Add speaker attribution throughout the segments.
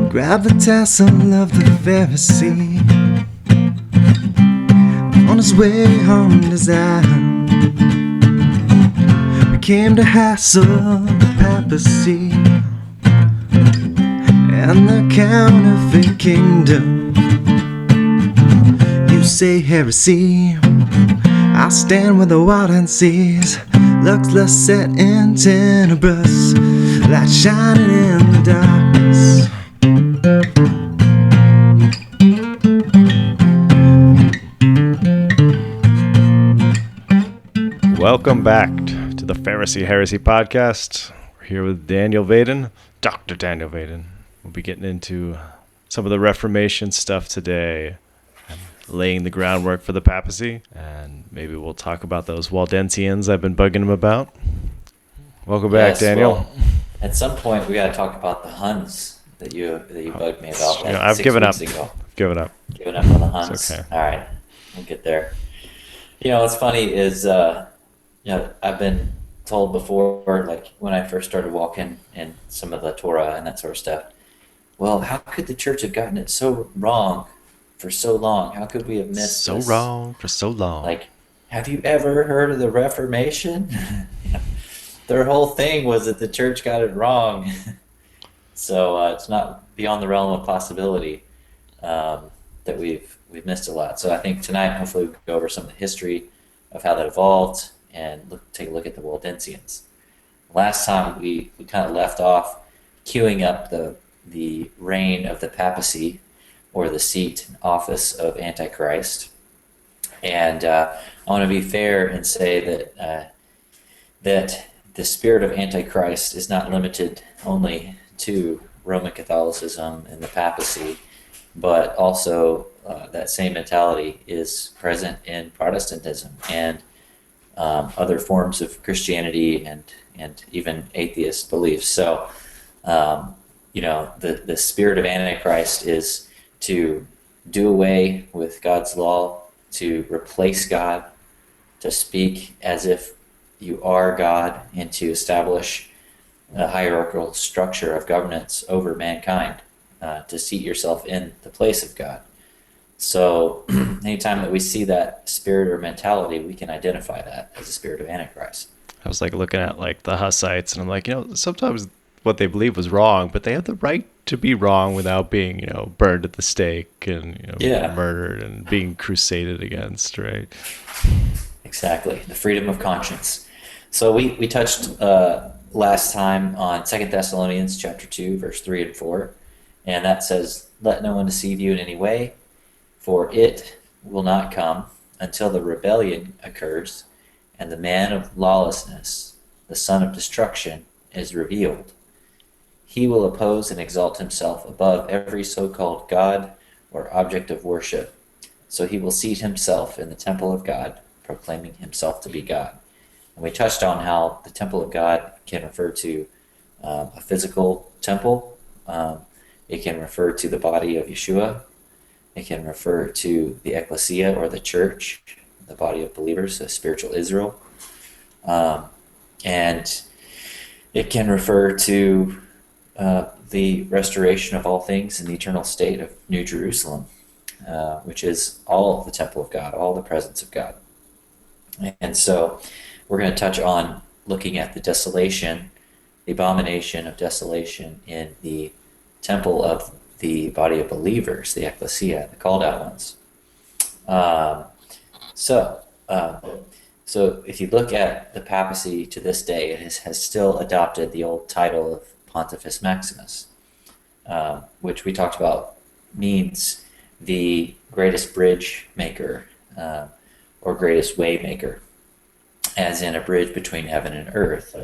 Speaker 1: Gravitas of the Pharisee, on his way home to Zion, became to hassle the papacy and the counterfeit kingdom. You say heresy, I stand with the Waldenses. Looks less set in tenebrous, light shining in the darkness.
Speaker 2: Welcome back to the Pharisee Heresy Podcast. We're here with Daniel Vaden, Dr. Daniel Vaden. We'll be getting into some of the Reformation stuff today, and laying the groundwork for the papacy, and maybe we'll talk about those Waldensians I've been bugging him about. Welcome back, Daniel.
Speaker 3: Well, at some point, we got to talk about the Huns that you bugged me about.
Speaker 2: I've given up. Given up
Speaker 3: on the Huns.
Speaker 2: It's okay.
Speaker 3: All right, we'll get there. You know, what's funny is, I've been told before, like when I first started walking in some of the Torah and that sort of stuff. Well, how could the church have gotten it so wrong for so long? How could we have missed
Speaker 2: so
Speaker 3: this?
Speaker 2: wrong for so long?
Speaker 3: Like, have you ever heard of the Reformation? Their whole thing was that the church got it wrong. So it's not beyond the realm of possibility that we've missed a lot. So I think tonight, hopefully, we'll go over some of the history of how that evolved and take a look at the Waldensians. Last time we kind of left off queuing up the reign of the papacy, or the seat and office of Antichrist. And I want to be fair and say that the spirit of Antichrist is not limited only to Roman Catholicism and the papacy, but also that same mentality is present in Protestantism and other forms of Christianity and even atheist beliefs. So, the spirit of Antichrist is to do away with God's law, to replace God, to speak as if you are God, and to establish a hierarchical structure of governance over mankind, to seat yourself in the place of God. So anytime that we see that spirit or mentality, we can identify that as a spirit of Antichrist.
Speaker 2: I was like looking at like the Hussites, and I'm like, sometimes what they believe was wrong, but they have the right to be wrong without being, burned at the stake and murdered and being crusaded against, right?
Speaker 3: Exactly, the freedom of conscience. So we touched last time on 2 Thessalonians chapter 2, verse 3 and 4, and that says, "Let no one deceive you in any way, for it will not come until the rebellion occurs, and the man of lawlessness, the son of destruction, is revealed. He will oppose and exalt himself above every so-called God or object of worship. So he will seat himself in the temple of God, proclaiming himself to be God." And we touched on how the temple of God can refer to a physical temple. It can refer to the body of Yeshua. It can refer to the ecclesia, or the church, the body of believers, the spiritual Israel. And it can refer to the restoration of all things in the eternal state of New Jerusalem, which is all the temple of God, all the presence of God. And so we're going to touch on looking at the desolation, the abomination of desolation in the temple of the body of believers, the ecclesia, the called out ones. So if you look at the papacy to this day, it has still adopted the old title of Pontifex Maximus, which we talked about means the greatest bridge maker, or greatest way maker, as in a bridge between heaven and earth.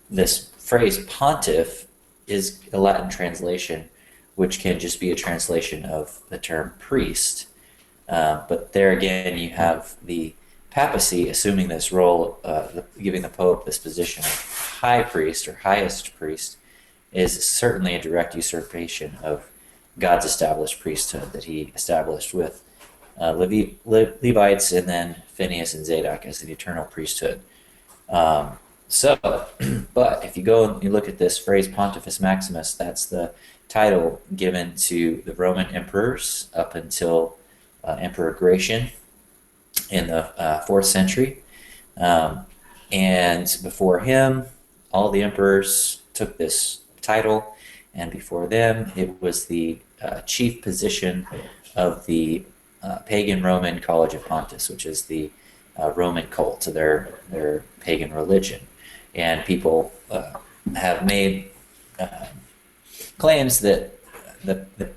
Speaker 3: This phrase pontiff is a Latin translation, which can just be a translation of the term priest. But there again, you have the papacy assuming this role, giving the Pope this position of high priest or highest priest, is certainly a direct usurpation of God's established priesthood that he established with Levites and then Phineas and Zadok as the eternal priesthood. So, but if you go and you look at this phrase Pontifex Maximus, that's the title given to the Roman emperors up until Emperor Gratian in the 4th century. And before him, all the emperors took this title, and before them, it was the chief position of the pagan Roman College of Pontiffs, which is the Roman cult of their pagan religion. And people have made claims that the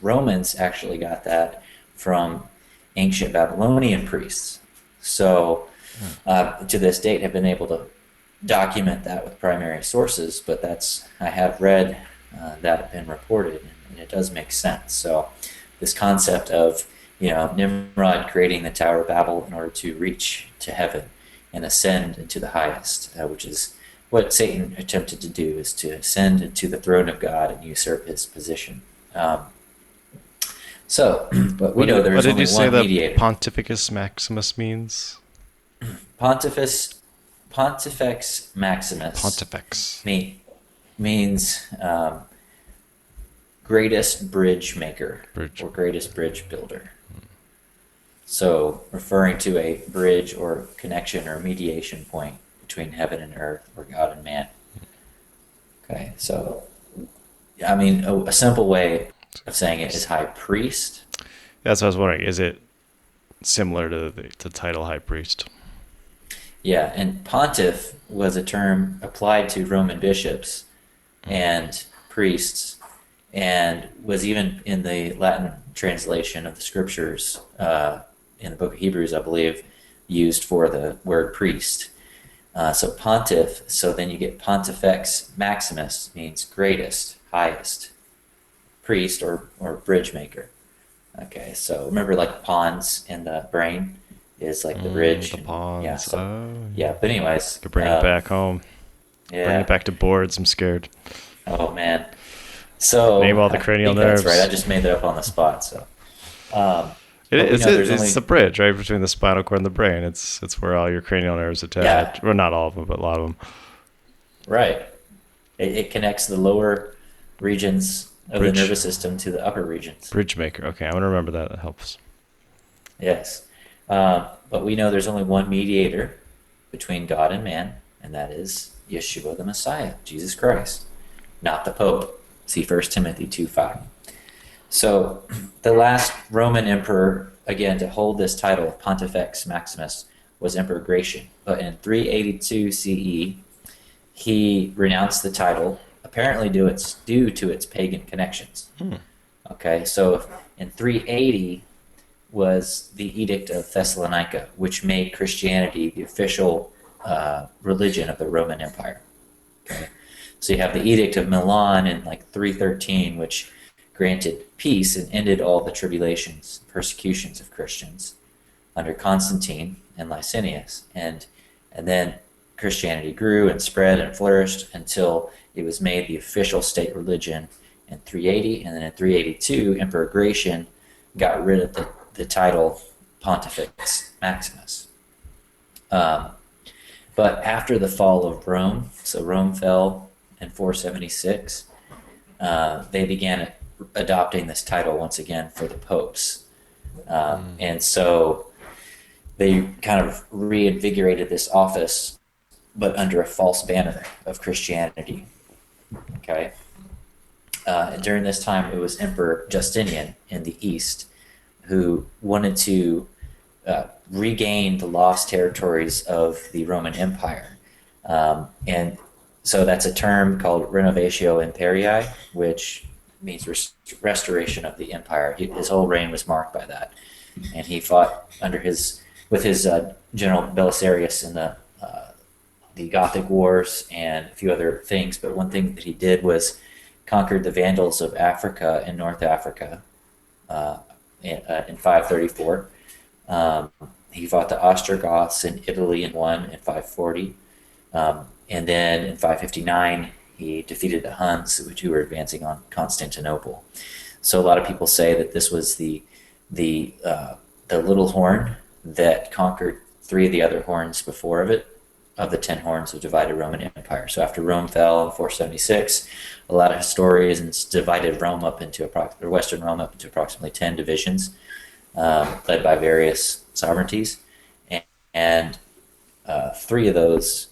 Speaker 3: Romans actually got that from ancient Babylonian priests. So to this date have been able to document that with primary sources, but I have read that been reported, and it does make sense. So this concept of Nimrod creating the Tower of Babel in order to reach to heaven and ascend into the highest, which is what Satan attempted to do, is to ascend into the throne of God and usurp his position. But we know there's only one mediator.
Speaker 2: What did you say that Pontifex Maximus means?
Speaker 3: Pontifex Maximus.
Speaker 2: Pontifex
Speaker 3: means greatest bridge maker or greatest bridge builder. So referring to a bridge or connection or mediation point between heaven and earth, or God and man. Okay, so I mean, a simple way of saying it is high priest.
Speaker 2: That's what I was wondering. Is it similar to the title high priest?
Speaker 3: Yeah, and pontiff was a term applied to Roman bishops and priests, and was even in the Latin translation of the scriptures in the book of Hebrews, I believe, used for the word priest. So pontiff, so then you get Pontifex Maximus, means greatest, highest, priest or bridge maker. Okay, so remember, like pawns in the brain is like the bridge.
Speaker 2: The pawns.
Speaker 3: Yeah, so, yeah, but anyways.
Speaker 2: Could bring it back home.
Speaker 3: Yeah.
Speaker 2: Bring it back to boards. I'm scared.
Speaker 3: Oh, man. So
Speaker 2: name all the cranial nerves.
Speaker 3: That's right. I just made that up on the spot. So
Speaker 2: it's the bridge right between the spinal cord and the brain. It's where all your cranial nerves attach. Yeah. Well, not all of them, but a lot of them.
Speaker 3: Right. It connects the lower regions of the nervous system to the upper regions.
Speaker 2: Bridge maker. Okay, I'm gonna remember that. That helps.
Speaker 3: Yes, but we know there's only one mediator between God and man, and that is Yeshua the Messiah, Jesus Christ, not the Pope. See 1 Timothy 2:5. So the last Roman emperor, again, to hold this title of Pontifex Maximus was Emperor Gratian. But in 382 CE, he renounced the title, apparently due to its pagan connections. Okay, so in 380 was the Edict of Thessalonica, which made Christianity the official religion of the Roman Empire. Okay, so you have the Edict of Milan in like 313, which granted peace and ended all the tribulations, persecutions of Christians under Constantine and Licinius, and then Christianity grew and spread and flourished until it was made the official state religion in 380, and then in 382, Emperor Gratian got rid of the title Pontifex Maximus. But after the fall of Rome, so Rome fell in 476, they began adopting this title once again for the popes. And so they kind of reinvigorated this office, but under a false banner of Christianity. Okay. During this time, it was Emperor Justinian in the East who wanted to regain the lost territories of the Roman Empire. And so that's a term called Renovatio Imperii, which means restoration of the empire. His whole reign was marked by that. And he fought with his General Belisarius in the Gothic Wars and a few other things. But one thing that he did was conquered the Vandals of Africa and North Africa in 534. He fought the Ostrogoths in Italy and won in 540. And then in 559, he defeated the Huns, who were advancing on Constantinople. So a lot of people say that this was the little horn that conquered three of the other horns before it, of the 10 horns of divided Roman Empire. So after Rome fell in 476, a lot of historians divided Rome up into Western Rome up into approximately 10 divisions, led by various sovereignties, and three of those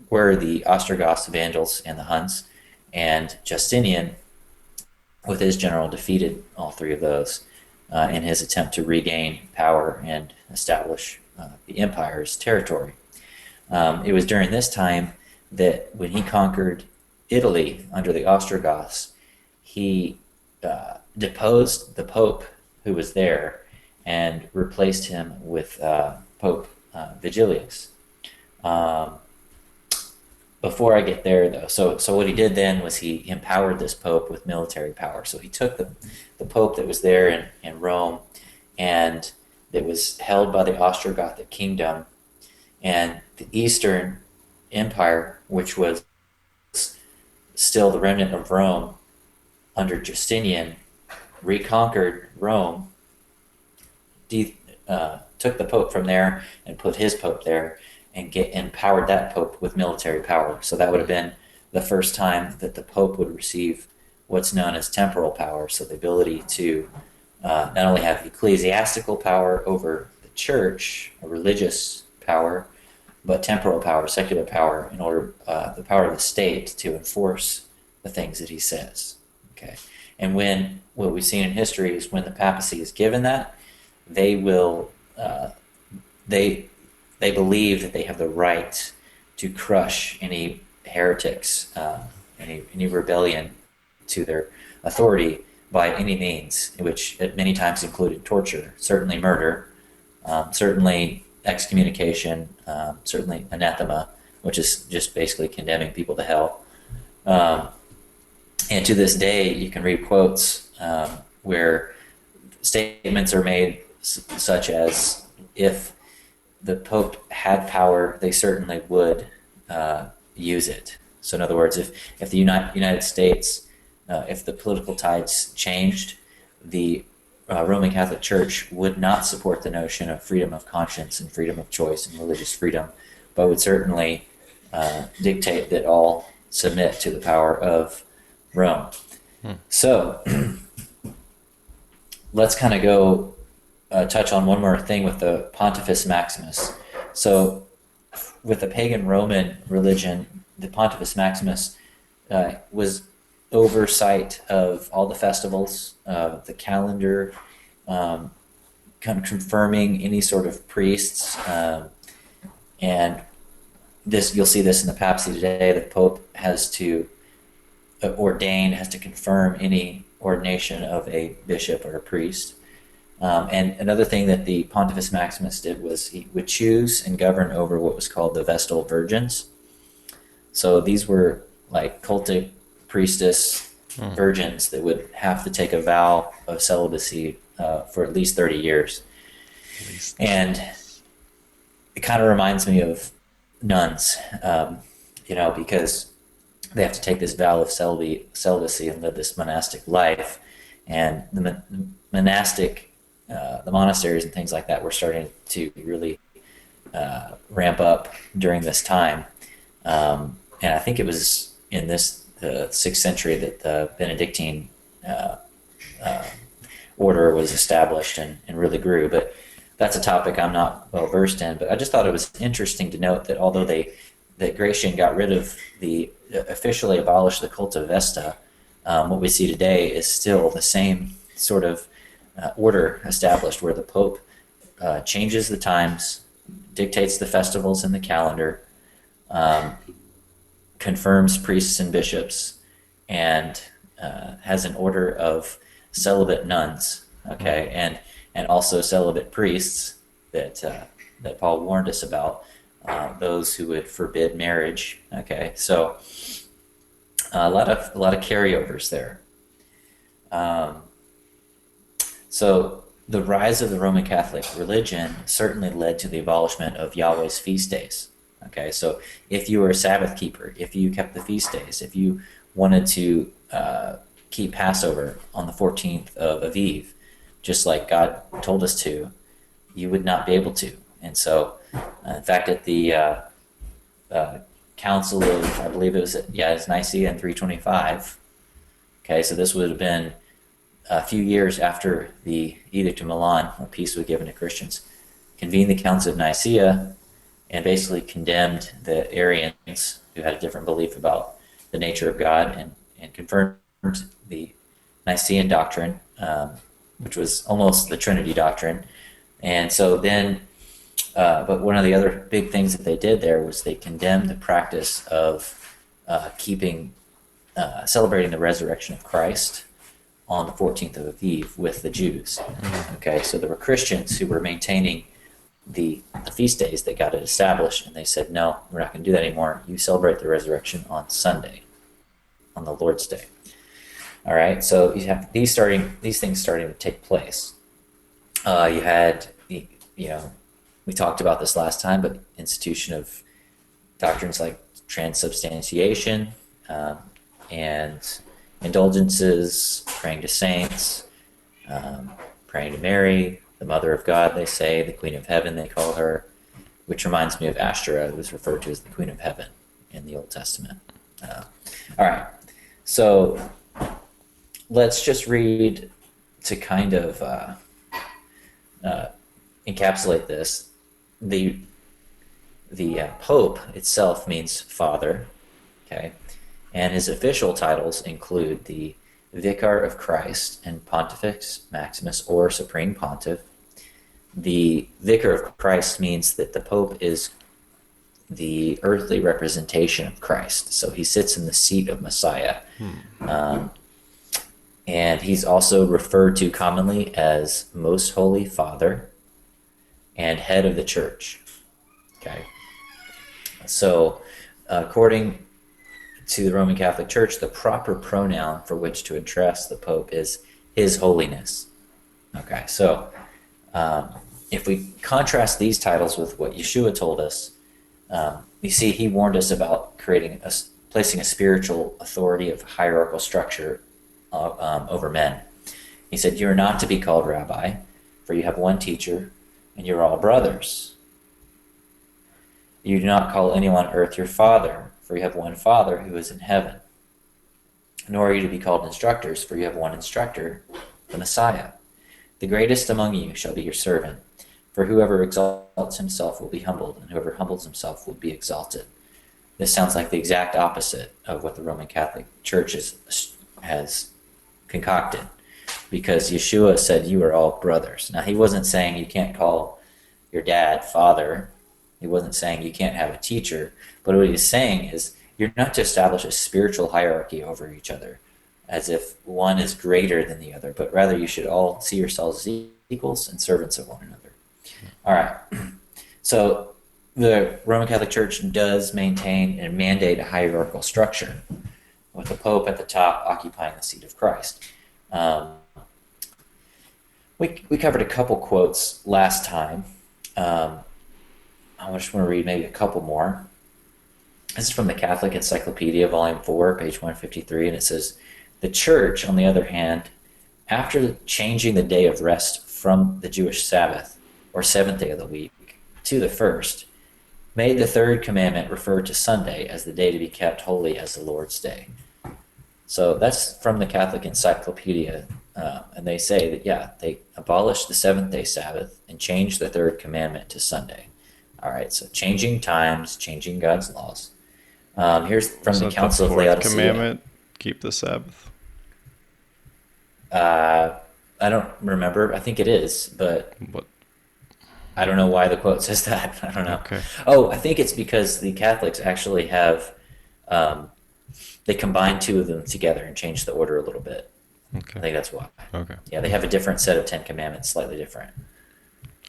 Speaker 3: were the Ostrogoths, the Vandals, and the Huns. And Justinian, with his general, defeated all three of those in his attempt to regain power and establish the empire's territory. It was during this time that when he conquered Italy under the Ostrogoths, he deposed the Pope who was there and replaced him with Pope Vigilius. Before I get there, though, so what he did then was he empowered this Pope with military power. So he took the Pope that was there in Rome and that was held by the Ostrogothic kingdom, and the Eastern Empire, which was still the remnant of Rome under Justinian, reconquered Rome, took the Pope from there and put his Pope there, and empowered that Pope with military power. So that would have been the first time that the Pope would receive what's known as temporal power. So the ability to not only have ecclesiastical power over the church, a religious power, but temporal power, secular power, in order the power of the state to enforce the things that he says. Okay, and when what we've seen in history is when the papacy is given that, they will they believe that they have the right to crush any heretics, any rebellion to their authority by any means, which at many times included torture, certainly murder, certainly excommunication, certainly anathema, which is just basically condemning people to hell. And to this day, you can read quotes where statements are made such as, if the Pope had power, they certainly would use it. So in other words, if the United States, if the political tides changed, the Roman Catholic Church would not support the notion of freedom of conscience and freedom of choice and religious freedom, but would certainly dictate that all submit to the power of Rome. So let's kind of go touch on one more thing with the Pontifex Maximus. So with the pagan Roman religion, the Pontifex Maximus was oversight of all the festivals, the calendar, kind of confirming any sort of priests, and this, you'll see this in the papacy today. The Pope has to has to confirm any ordination of a bishop or a priest. And another thing that the Pontifex Maximus did was he would choose and govern over what was called the Vestal Virgins. So these were like cultic priestess virgins that would have to take a vow of celibacy for at least 30 years. And it kind of reminds me of nuns, because they have to take this vow of celibacy and live this monastic life. And the monasteries and things like that were starting to really ramp up during this time. And I think it was in the 6th century that the Benedictine order was established and really grew. But that's a topic I'm not well versed in. But I just thought it was interesting to note that although that Gratian got rid of officially abolished the cult of Vesta, what we see today is still the same sort of order established, where the Pope changes the times, dictates the festivals in the calendar, confirms priests and bishops, and has an order of celibate nuns, and also celibate priests that Paul warned us about, those who would forbid marriage. So a lot of carryovers there. So the rise of the Roman Catholic religion certainly led to the abolishment of Yahweh's feast days. So if you were a Sabbath keeper, if you kept the feast days, if you wanted to keep Passover on the 14th of Aviv, just like God told us to, you would not be able to. And so, in fact, at the Council of, I believe it's Nicaea in 325. Okay, so this would have been a few years after the Edict of Milan, when peace was given to Christians. Convened the Council of Nicaea and basically condemned the Arians who had a different belief about the nature of God, and confirmed the Nicene doctrine, which was almost the Trinity doctrine. And so then, but one of the other big things that they did there was they condemned the practice of celebrating the resurrection of Christ on the 14th of Aviv with the Jews. Okay, so there were Christians who were maintaining the feast days that got it established, and they said, no, we're not going to do that anymore. You celebrate the resurrection on Sunday, on the Lord's Day. All right, so you have these things starting to take place. You had, we talked about this last time, but institution of doctrines like transubstantiation, and indulgences, praying to saints, praying to Mary, the Mother of God, they say, the Queen of Heaven, they call her, which reminds me of Ashtoreth, who was referred to as the Queen of Heaven in the Old Testament. All right, so let's just read to kind of encapsulate this. The Pope itself means father, okay, and his official titles include the Vicar of Christ and Pontifex Maximus, or Supreme Pontiff. The Vicar of Christ means that the Pope is the earthly representation of Christ, so he sits in the seat of Messiah. And he's also referred to commonly as Most Holy Father and Head of the Church. Okay, so according to the Roman Catholic Church, the proper pronoun for which to address the Pope is His Holiness. Okay, so if we contrast these titles with what Yeshua told us, you see he warned us about placing a spiritual authority of hierarchical structure over men. He said, "You are not to be called rabbi, for you have one teacher, and you're all brothers. You do not call anyone on earth your father, for you have one Father who is in heaven. Nor are you to be called instructors, for you have one instructor, the Messiah. The greatest among you shall be your servant, for whoever exalts himself will be humbled, and whoever humbles himself will be exalted." This sounds like the exact opposite of what the Roman Catholic Church has concocted, because Yeshua said you are all brothers. Now, he wasn't saying you can't call your dad father. He wasn't saying you can't have a teacher. But what he's saying is you're not to establish a spiritual hierarchy over each other, as if one is greater than the other, but rather you should all see yourselves as equals and servants of one another. All right. So the Roman Catholic Church does maintain and mandate a hierarchical structure, with the Pope at the top occupying the seat of Christ. We covered a couple quotes last time. I just want to read maybe a couple more. This is from the Catholic Encyclopedia, Volume 4, page 153, and it says, "The Church, on the other hand, after changing the day of rest from the Jewish Sabbath, or seventh day of the week, to the first, made the third commandment refer to Sunday as the day to be kept holy as the Lord's Day." So that's from the Catholic Encyclopedia, and they say that, they abolished the seventh-day Sabbath and changed the third commandment to Sunday. All right, so changing times, changing God's laws. Here's from the Council of Laodicea.
Speaker 2: Commandment, keep the Sabbath.
Speaker 3: I don't remember. I think it is, but
Speaker 2: What?
Speaker 3: I don't know why the quote says that. I don't know.
Speaker 2: Okay.
Speaker 3: Oh, I think it's because the Catholics actually have, they combine two of them together and change the order a little bit.
Speaker 2: Okay.
Speaker 3: I think that's why.
Speaker 2: Okay.
Speaker 3: Yeah, they have a different set of 10 commandments, slightly different.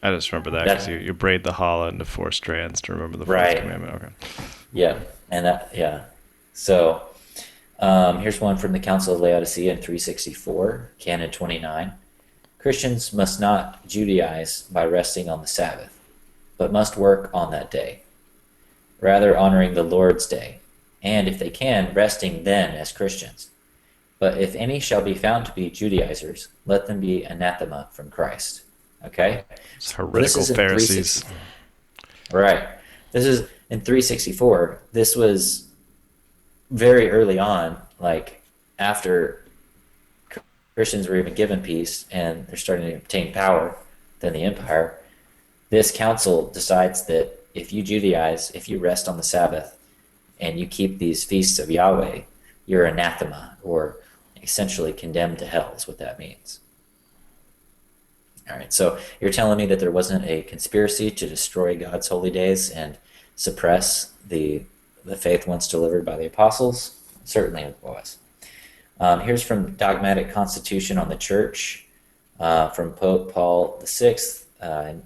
Speaker 2: I just remember that because you braid the challah into 4 strands to remember the fourth
Speaker 3: Right.
Speaker 2: commandment. Okay.
Speaker 3: Yeah, and So here's one from the Council of Laodicea in 364, Canon 29. "Christians must not Judaize by resting on the Sabbath, but must work on that day, rather honoring the Lord's Day, and if they can, resting then as Christians. But if any shall be found to be Judaizers, let them be anathema from Christ." Okay?
Speaker 2: It's heretical Pharisees.
Speaker 3: Right. This in 364, this was very early on, like after Christians were even given peace and they're starting to obtain power than the empire. This council decides that if you Judaize, if you rest on the Sabbath and you keep these feasts of Yahweh, you're anathema, or essentially condemned to hell is what that means. All right, so you're telling me that there wasn't a conspiracy to destroy God's holy days and suppress the faith once delivered by the apostles? Certainly it was. Here's from Dogmatic Constitution on the Church from Pope Paul VI in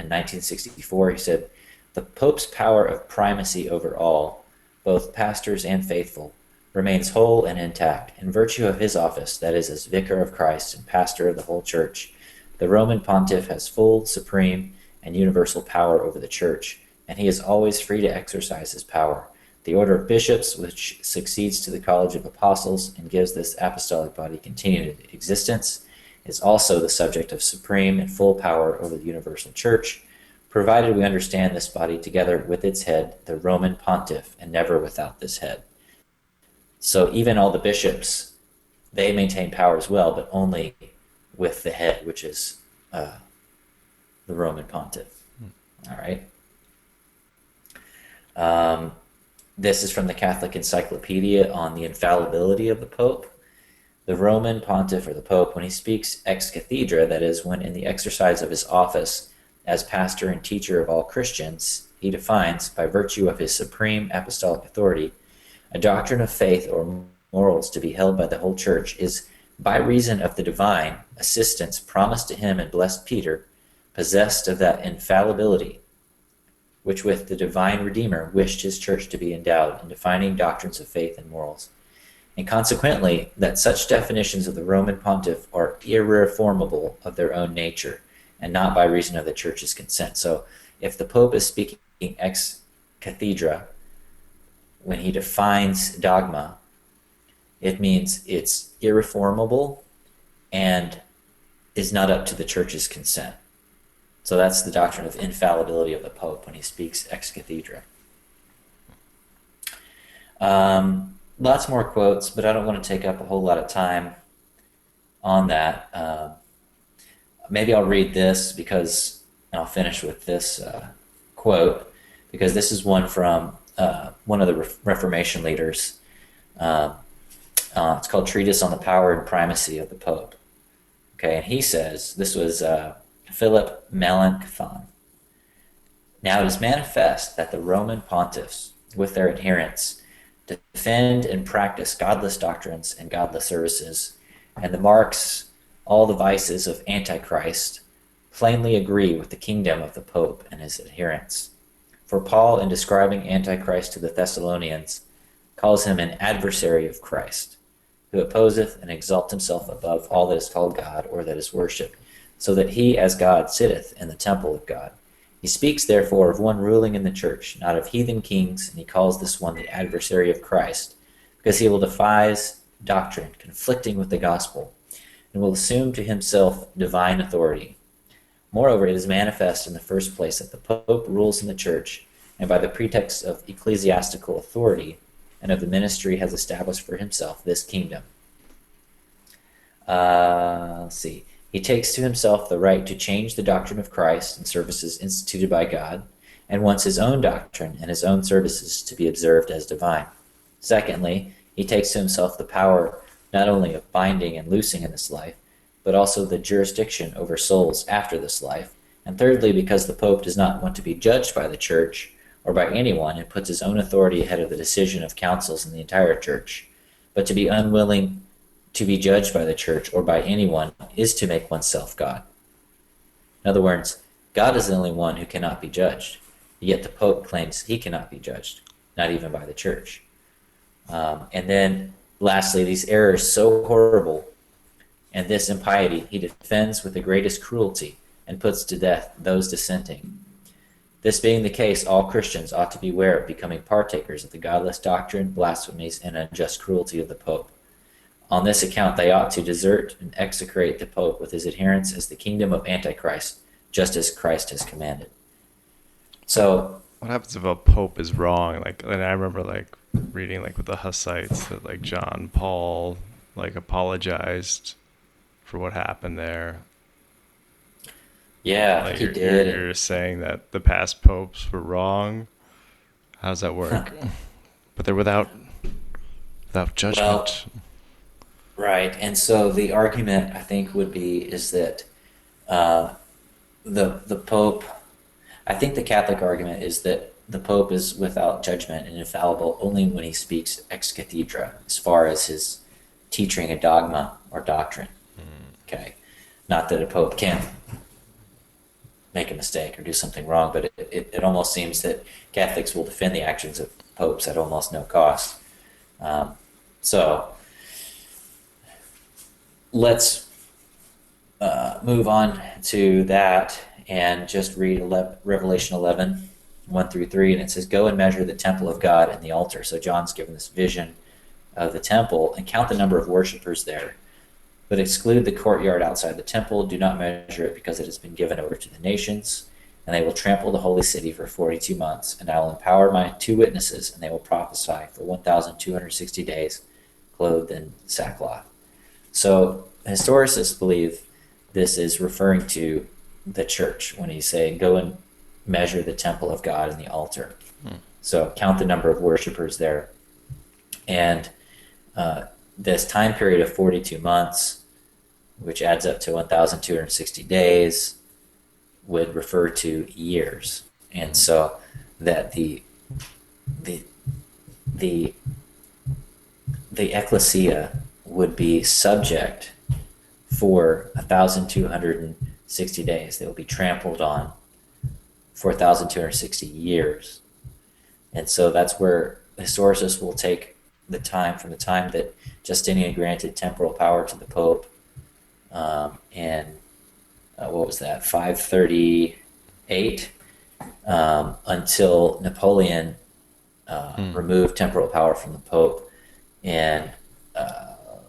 Speaker 3: 1964. He said, "The Pope's power of primacy over all, both pastors and faithful, remains whole and intact. In virtue of his office, that is, as Vicar of Christ and pastor of the whole Church, the Roman Pontiff has full, supreme, and universal power over the Church, and he is always free to exercise his power. The order of bishops, which succeeds to the College of Apostles and gives this apostolic body continued existence, is also the subject of supreme and full power over the universal Church, provided we understand this body together with its head, the Roman Pontiff, and never without this head." So even all the bishops, they maintain power as well, but only with the head, which is the Roman Pontiff. All right. This is from the Catholic Encyclopedia on the infallibility of the Pope. The Roman Pontiff, or the Pope, when he speaks ex cathedra, that is, when in the exercise of his office as pastor and teacher of all Christians, he defines, by virtue of his supreme apostolic authority, a doctrine of faith or morals to be held by the whole Church is, by reason of the divine assistance promised to him and blessed Peter, possessed of that infallibility which with the divine Redeemer wished his Church to be endowed in defining doctrines of faith and morals, and consequently that such definitions of the Roman Pontiff are irreformable of their own nature, and not by reason of the Church's consent. So if the Pope is speaking ex cathedra, when he defines dogma, it means it's irreformable and is not up to the Church's consent. So that's the doctrine of infallibility of the Pope when he speaks ex cathedra. Lots more quotes, but I don't want to take up a whole lot of time on that. Maybe I'll read this because, and I'll finish with this quote, because this is one from one of the Reformation leaders. It's called Treatise on the Power and Primacy of the Pope. Okay, and he says, this was Philip Melanchthon. "Now it is manifest that the Roman pontiffs, with their adherents, defend and practice godless doctrines and godless services, and the marks, all the vices of Antichrist, plainly agree with the kingdom of the Pope and his adherents. For Paul, in describing Antichrist to the Thessalonians, calls him an adversary of Christ, who opposeth and exalts himself above all that is called God or that is worshipped, so that he as God sitteth in the temple of God. He speaks therefore of one ruling in the Church, not of heathen kings, and he calls this one the adversary of Christ, because he will devise doctrine conflicting with the gospel, and will assume to himself divine authority. Moreover, it is manifest in the first place that the Pope rules in the Church, and by the pretext of ecclesiastical authority and of the ministry has established for himself this kingdom." Let's see. "He takes to himself the right to change the doctrine of Christ and services instituted by God, and wants his own doctrine and his own services to be observed as divine. Secondly, he takes to himself the power not only of binding and loosing in this life, but also the jurisdiction over souls after this life. And thirdly, because the Pope does not want to be judged by the Church or by anyone, and puts his own authority ahead of the decision of councils in the entire Church, but to be unwilling to be judged by the Church or by anyone is to make oneself God." In other words, God is the only one who cannot be judged, yet the Pope claims he cannot be judged, not even by the Church. And then lastly, these errors so horrible and this impiety he defends with the greatest cruelty and puts to death those dissenting. This being the case, all Christians ought to beware of becoming partakers of the godless doctrine, blasphemies, and unjust cruelty of the Pope. On this account they ought to desert and execrate the Pope with his adherents as the kingdom of Antichrist, just as Christ has commanded. So
Speaker 2: what happens if a pope is wrong? Like, and I remember like reading like with the Hussites that like John Paul like apologized for what happened there.
Speaker 3: Yeah, I
Speaker 2: Like
Speaker 3: think he did.
Speaker 2: you're saying that the past popes were wrong. How does that work? But they're without
Speaker 3: Well,
Speaker 2: judgment.
Speaker 3: right. And so the argument I think would be is that uh, the Pope. I think the Catholic argument is that the Pope is without judgment and infallible only when he speaks ex cathedra, as far as his teaching a dogma or doctrine. Okay, not that a Pope can't make a mistake or do something wrong, but it almost seems that Catholics will defend the actions of popes at almost no cost. Um, so let's move on to that and just read Revelation 11, 1 through 3. And it says, "Go and measure the temple of God and the altar." So John's given this vision of the temple, and count the number of worshipers there. But exclude the courtyard outside the temple. Do not measure it, because it has been given over to the nations. And they will trample the holy city for 42 months. And I will empower my 2 witnesses, and they will prophesy for 1,260 days, clothed in sackcloth. So historicists believe this is referring to the church when he's saying, "Go and measure the temple of God and the altar." So count the number of worshipers there. And this time period of 42 months, which adds up to 1,260 days, would refer to years. And so that the the ecclesia would be subject for 1,260 days. They will be trampled on for 1,260 years. And so that's where historicists will take the time from the time that Justinian granted temporal power to the Pope, and what was that, 538, until Napoleon removed temporal power from the Pope in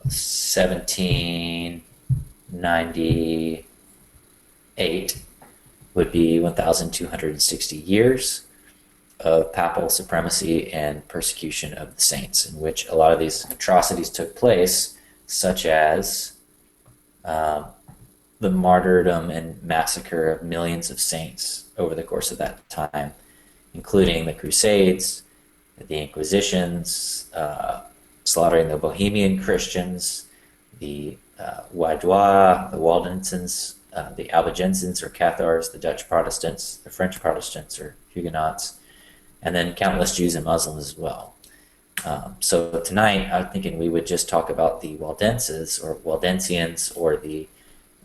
Speaker 3: 1798, would be 1,260 years of papal supremacy and persecution of the saints, in which a lot of these atrocities took place, such as the martyrdom and massacre of millions of saints over the course of that time, including the Crusades, the Inquisitions, slaughtering the Bohemian Christians, the Vaudois, the Waldenses, the Albigenses or Cathars, the Dutch Protestants, the French Protestants or Huguenots, and then countless Jews and Muslims as well. So tonight, I'm thinking we would just talk about the Waldenses or Waldensians, or the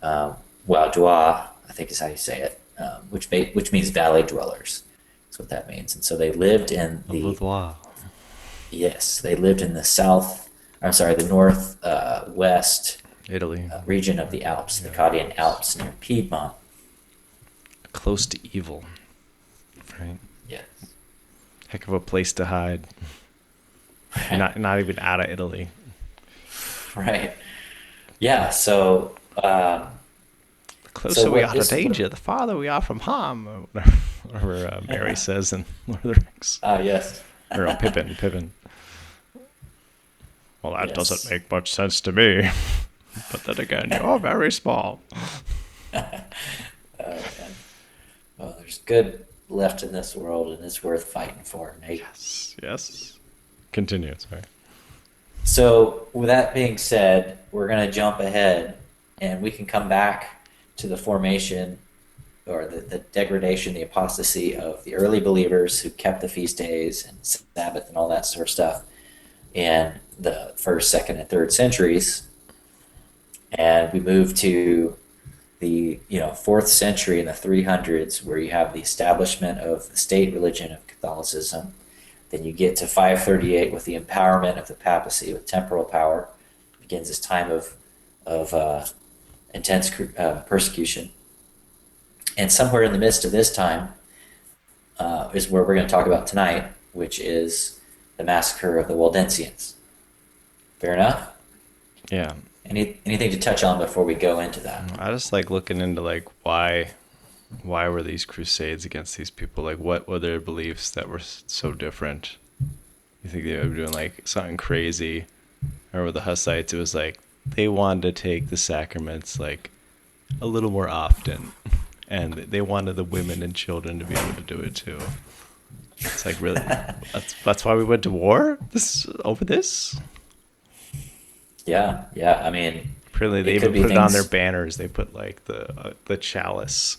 Speaker 3: Vaudois, I think is how you say it, which means valley dwellers. That's what that means. And so they lived in the yes, they lived in the north west
Speaker 2: Italy,
Speaker 3: region of the Alps, the Cadian Alps near Piedmont.
Speaker 2: close to evil, right?
Speaker 3: Yes.
Speaker 2: Heck of a place to hide. Not even out of Italy.
Speaker 3: Right. Yeah. So.
Speaker 2: The closer
Speaker 3: So
Speaker 2: we
Speaker 3: what
Speaker 2: are to
Speaker 3: this-
Speaker 2: danger, the farther we are from harm. Or whatever Mary says in Lord of the Rings.
Speaker 3: Yes.
Speaker 2: Or Pippin. Well, that
Speaker 3: Yes.
Speaker 2: doesn't make much sense to me. But then again, you're very small.
Speaker 3: Well, there's good left in this world, and it's worth fighting for, Nate.
Speaker 2: Yes. Continue, sorry.
Speaker 3: So, with that being said, we're going to jump ahead, and we can come back to the formation or the degradation, the apostasy of the early believers who kept the feast days and Sabbath and all that sort of stuff in the first, second, and third centuries. And we move to the 4th century in the 300s, where you have the establishment of the state religion of Catholicism. Then you get to 538 with the empowerment of the papacy with temporal power. Begins this time of intense persecution. And somewhere in the midst of this time is where we're going to talk about tonight, which is the massacre of the Waldensians. Fair enough?
Speaker 2: Yeah.
Speaker 3: Anything to touch on before we go into that?
Speaker 2: I just like looking into like why why were these crusades against these people? Like, what were their beliefs that were so different? You think they were doing like something crazy? Or with the Hussites, it was like they wanted to take the sacraments like a little more often, and they wanted the women and children to be able to do it too. It's like, really, that's why we went to war this over this.
Speaker 3: Yeah, I mean,
Speaker 2: Apparently, they
Speaker 3: it could
Speaker 2: even
Speaker 3: be
Speaker 2: put it on
Speaker 3: things.
Speaker 2: their banners. They put like the chalice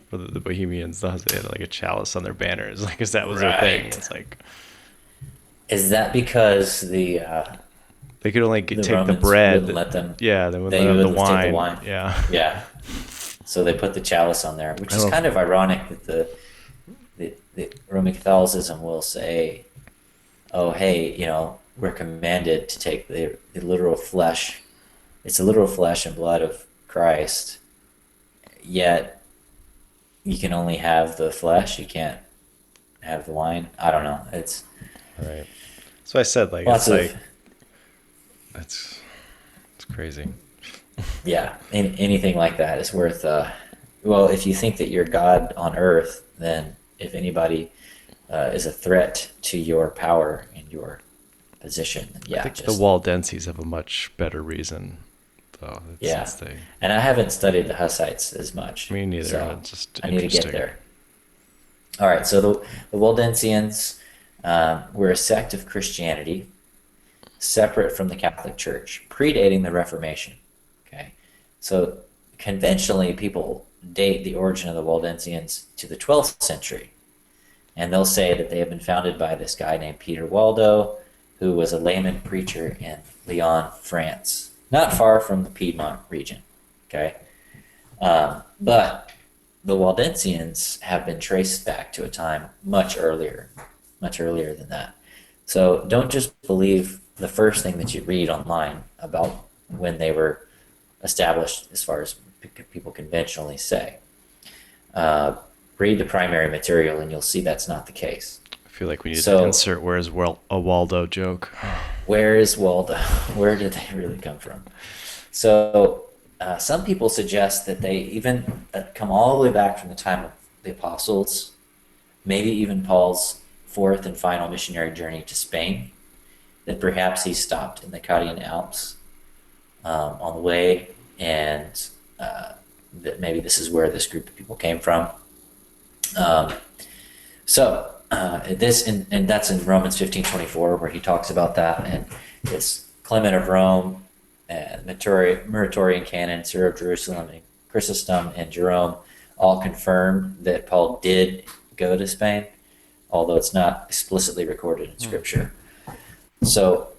Speaker 2: for the Bohemians. They had like a chalice on their banners, like, 'cause that was their thing.
Speaker 3: Right.
Speaker 2: It's like
Speaker 3: Is that because
Speaker 2: they could only
Speaker 3: the
Speaker 2: take the
Speaker 3: Romans
Speaker 2: bread.
Speaker 3: wouldn't let them?
Speaker 2: Yeah, they wouldn't
Speaker 3: They
Speaker 2: let them the
Speaker 3: wouldn't take the
Speaker 2: wine.
Speaker 3: wine.
Speaker 2: Yeah,
Speaker 3: Yeah. So they put the chalice on there, which
Speaker 2: I
Speaker 3: is
Speaker 2: don't.
Speaker 3: kind of ironic that the Roman Catholicism will say, "Oh, hey, we're commanded to take the literal flesh. It's the literal flesh and blood of Christ. Yet you can only have the flesh. You can't have the wine. I don't know. It's
Speaker 2: Right. So I said, like,
Speaker 3: lots
Speaker 2: it's
Speaker 3: of
Speaker 2: like it's crazy.
Speaker 3: yeah. Anything like that is worth. Well, if you think that you're God on earth, then if anybody is a threat to your power and your position, then
Speaker 2: I
Speaker 3: yeah,
Speaker 2: think the
Speaker 3: just
Speaker 2: Waldenses have a much better reason, though.
Speaker 3: yeah.
Speaker 2: Since they,
Speaker 3: And I haven't studied the Hussites as much,
Speaker 2: me neither.
Speaker 3: so
Speaker 2: It's just
Speaker 3: I need to get
Speaker 2: interesting.
Speaker 3: there. All right, so the Waldensians were a sect of Christianity separate from the Catholic Church, predating the Reformation. Okay, so conventionally, people date the origin of the Waldensians to the 12th century, and they'll say that they have been founded by this guy named Peter Waldo, who was a layman preacher in Lyon, France, not far from the Piedmont region. Okay, but the Waldensians have been traced back to a time much earlier than that. So don't just believe the first thing that you read online about when they were established, as far as people conventionally say. Read the primary material, and you'll see that's not the case.
Speaker 2: I feel like we need to
Speaker 3: So,
Speaker 2: insert "Where's a Waldo" joke.
Speaker 3: where is Waldo? Where did they really come from? So, some people suggest that they even come all the way back from the time of the apostles, maybe even Paul's fourth and final missionary journey to Spain, that perhaps he stopped in the Cadian Alps on the way, and that maybe this is where this group of people came from. This and that's in Romans 15:24, where he talks about that, and it's Clement of Rome, and Muratorian Canon, Cyril of Jerusalem, and Chrysostom and Jerome all confirm that Paul did go to Spain, although it's not explicitly recorded in Scripture. So,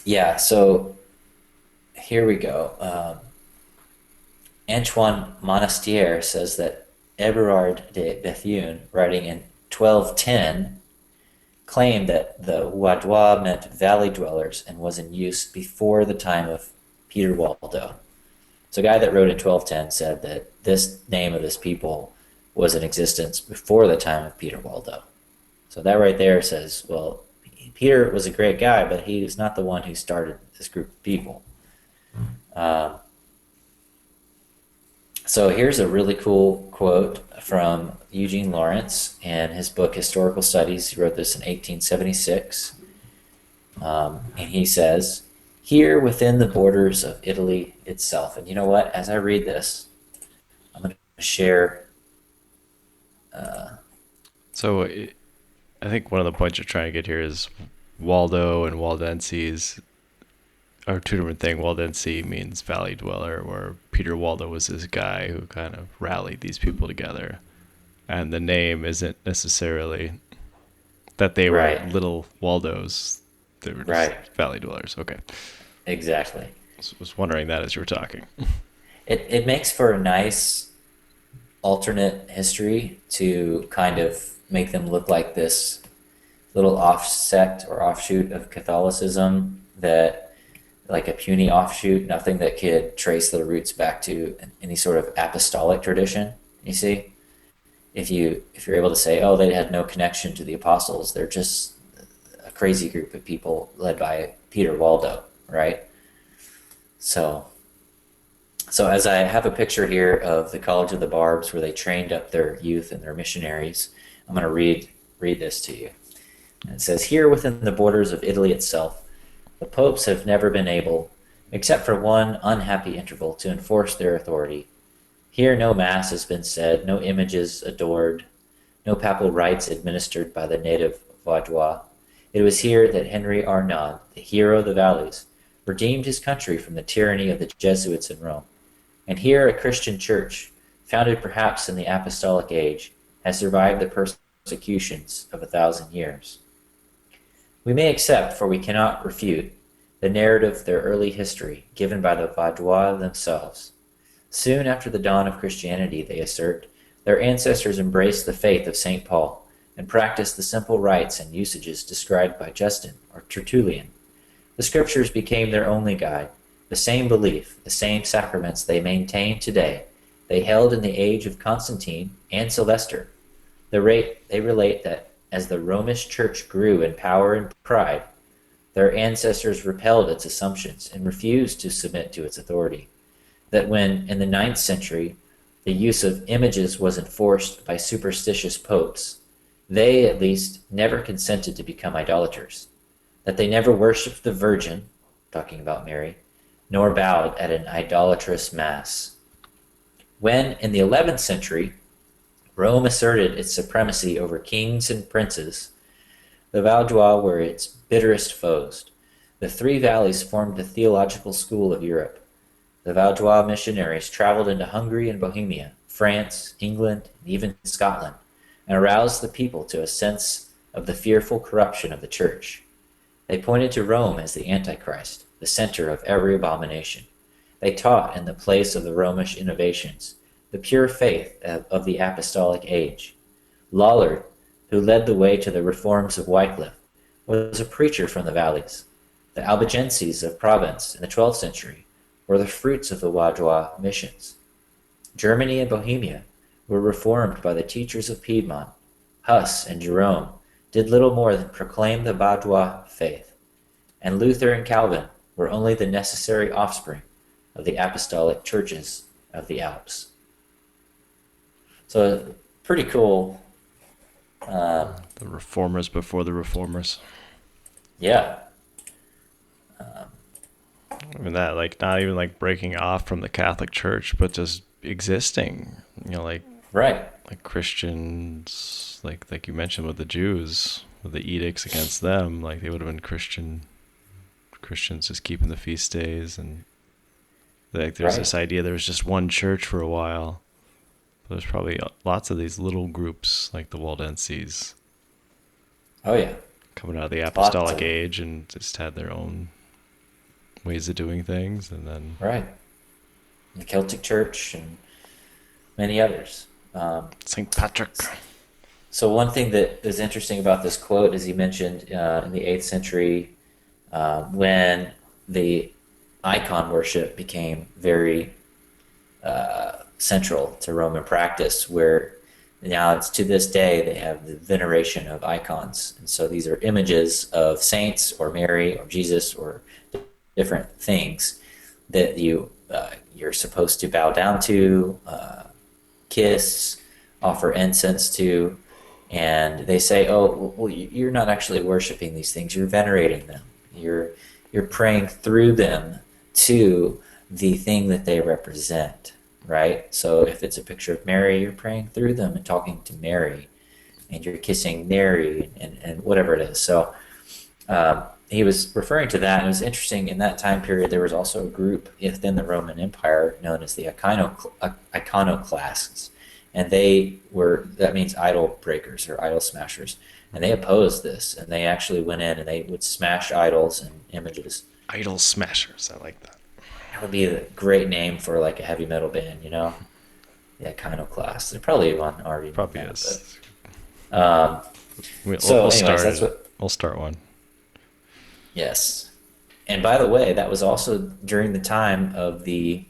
Speaker 3: yeah, so here we go. Antoine Monastier says that Eberard de Bethune, writing in 1210, claimed that the Vaudois meant valley dwellers and was in use before the time of Peter Waldo. So a guy that wrote in 1210 said that this name of this people was in existence before the time of Peter Waldo. So that right there says, well, Peter was a great guy, but he was not the one who started this group of people. So here's a really cool quote from Eugene Lawrence in his book Historical Studies. He wrote this in 1876. And he says, here within the borders of Italy itself. And you know what? As I read this, I'm going to share.
Speaker 2: So I think one of the points you're trying to get here is Waldo and Waldenses are two different things. Waldense means valley dweller, where Peter Waldo was this guy who kind of rallied these people together. And the name isn't necessarily that they were
Speaker 3: Right.
Speaker 2: little Waldos. They were just
Speaker 3: Right.
Speaker 2: valley dwellers. Okay.
Speaker 3: Exactly.
Speaker 2: I was wondering that as you were talking.
Speaker 3: It makes for a nice alternate history to kind of make them look like this little offsect or offshoot of Catholicism, that like a puny offshoot, nothing that could trace their roots back to any sort of apostolic tradition. You see, if you're able to say, oh, they had no connection to the apostles, they're just a crazy group of people led by Peter Waldo, right? So So as I have a picture here of the College of the Barbs where they trained up their youth and their missionaries, I'm going to read this to you. And it says, "Here within the borders of Italy itself, the popes have never been able, except for one unhappy interval, to enforce their authority. Here no mass has been said, no images adored, no papal rites administered by the native Vaudois. It was here that Henry Arnaud, the hero of the valleys, redeemed his country from the tyranny of the Jesuits in Rome. And here a Christian church, founded perhaps in the apostolic age, has survived the persecutions of 1,000 years. We may accept, for we cannot refute, the narrative of their early history given by the Vaudois themselves. Soon after the dawn of Christianity, they assert, their ancestors embraced the faith of St. Paul and practiced the simple rites and usages described by Justin or Tertullian. The scriptures became their only guide. The same belief, the same sacraments they maintain today, they held in the age of Constantine and Sylvester. They relate that as the Romish Church grew in power and pride, their ancestors repelled its assumptions and refused to submit to its authority. That when, in the 9th century, the use of images was enforced by superstitious popes, they, at least, never consented to become idolaters. That they never worshipped the Virgin, talking about Mary, nor bowed at an idolatrous mass. When, in the 11th century, Rome asserted its supremacy over kings and princes, the Vaudois were its bitterest foes. The three valleys formed the theological school of Europe. The Vaudois missionaries traveled into Hungary and Bohemia, France, England, and even Scotland, and aroused the people to a sense of the fearful corruption of the Church. They pointed to Rome as the Antichrist, the center of every abomination. They taught in the place of the Romish innovations, the pure faith of the apostolic age. Lollard, who led the way to the reforms of Wycliffe, was a preacher from the valleys. The Albigenses of Provence in the 12th century were the fruits of the Vaudois missions. Germany and Bohemia were reformed by the teachers of Piedmont. Huss and Jerome did little more than proclaim the Vaudois faith, and Luther and Calvin were only the necessary offspring of the apostolic churches of the Alps. So, pretty cool.
Speaker 2: The reformers before the reformers.
Speaker 3: Yeah.
Speaker 2: I mean, that, like, not even like breaking off from the Catholic Church, but just existing. You know, like
Speaker 3: Right.
Speaker 2: like Christians, like you mentioned with the Jews, with the edicts against them, like they would have been Christians just keeping the feast days, and like there's this idea there was just one church for a while. There's probably lots of these little groups like the Waldenses.
Speaker 3: Oh, yeah.
Speaker 2: Coming out of the apostolic age and just had their own ways of doing things, and then
Speaker 3: Right. The Celtic Church and many others.
Speaker 2: St. Patrick.
Speaker 3: So one thing that is interesting about this quote is he mentioned in the 8th century when the icon worship became very central to Roman practice, where now it's to this day they have the veneration of icons. And so these are images of saints or Mary or Jesus or different things that you're supposed to bow down to, kiss, offer incense to, and they say, oh, well, you're not actually worshiping these things, you're venerating them. You're praying through them to the thing that they represent, right? So if it's a picture of Mary, you're praying through them and talking to Mary, and you're kissing Mary and whatever it is. So he was referring to that, and it was interesting, in that time period there was also a group within the Roman Empire known as the iconoclasts, and that means idol breakers or idol smashers, and they opposed this, and they actually went in and they would smash idols and images.
Speaker 2: Idol smashers, I like that.
Speaker 3: That would be a great name for like a heavy metal band, you know? The iconoclast. There probably one already.
Speaker 2: Probably is.
Speaker 3: We'll
Speaker 2: start one.
Speaker 3: Yes. And by the way, that was also during the time of the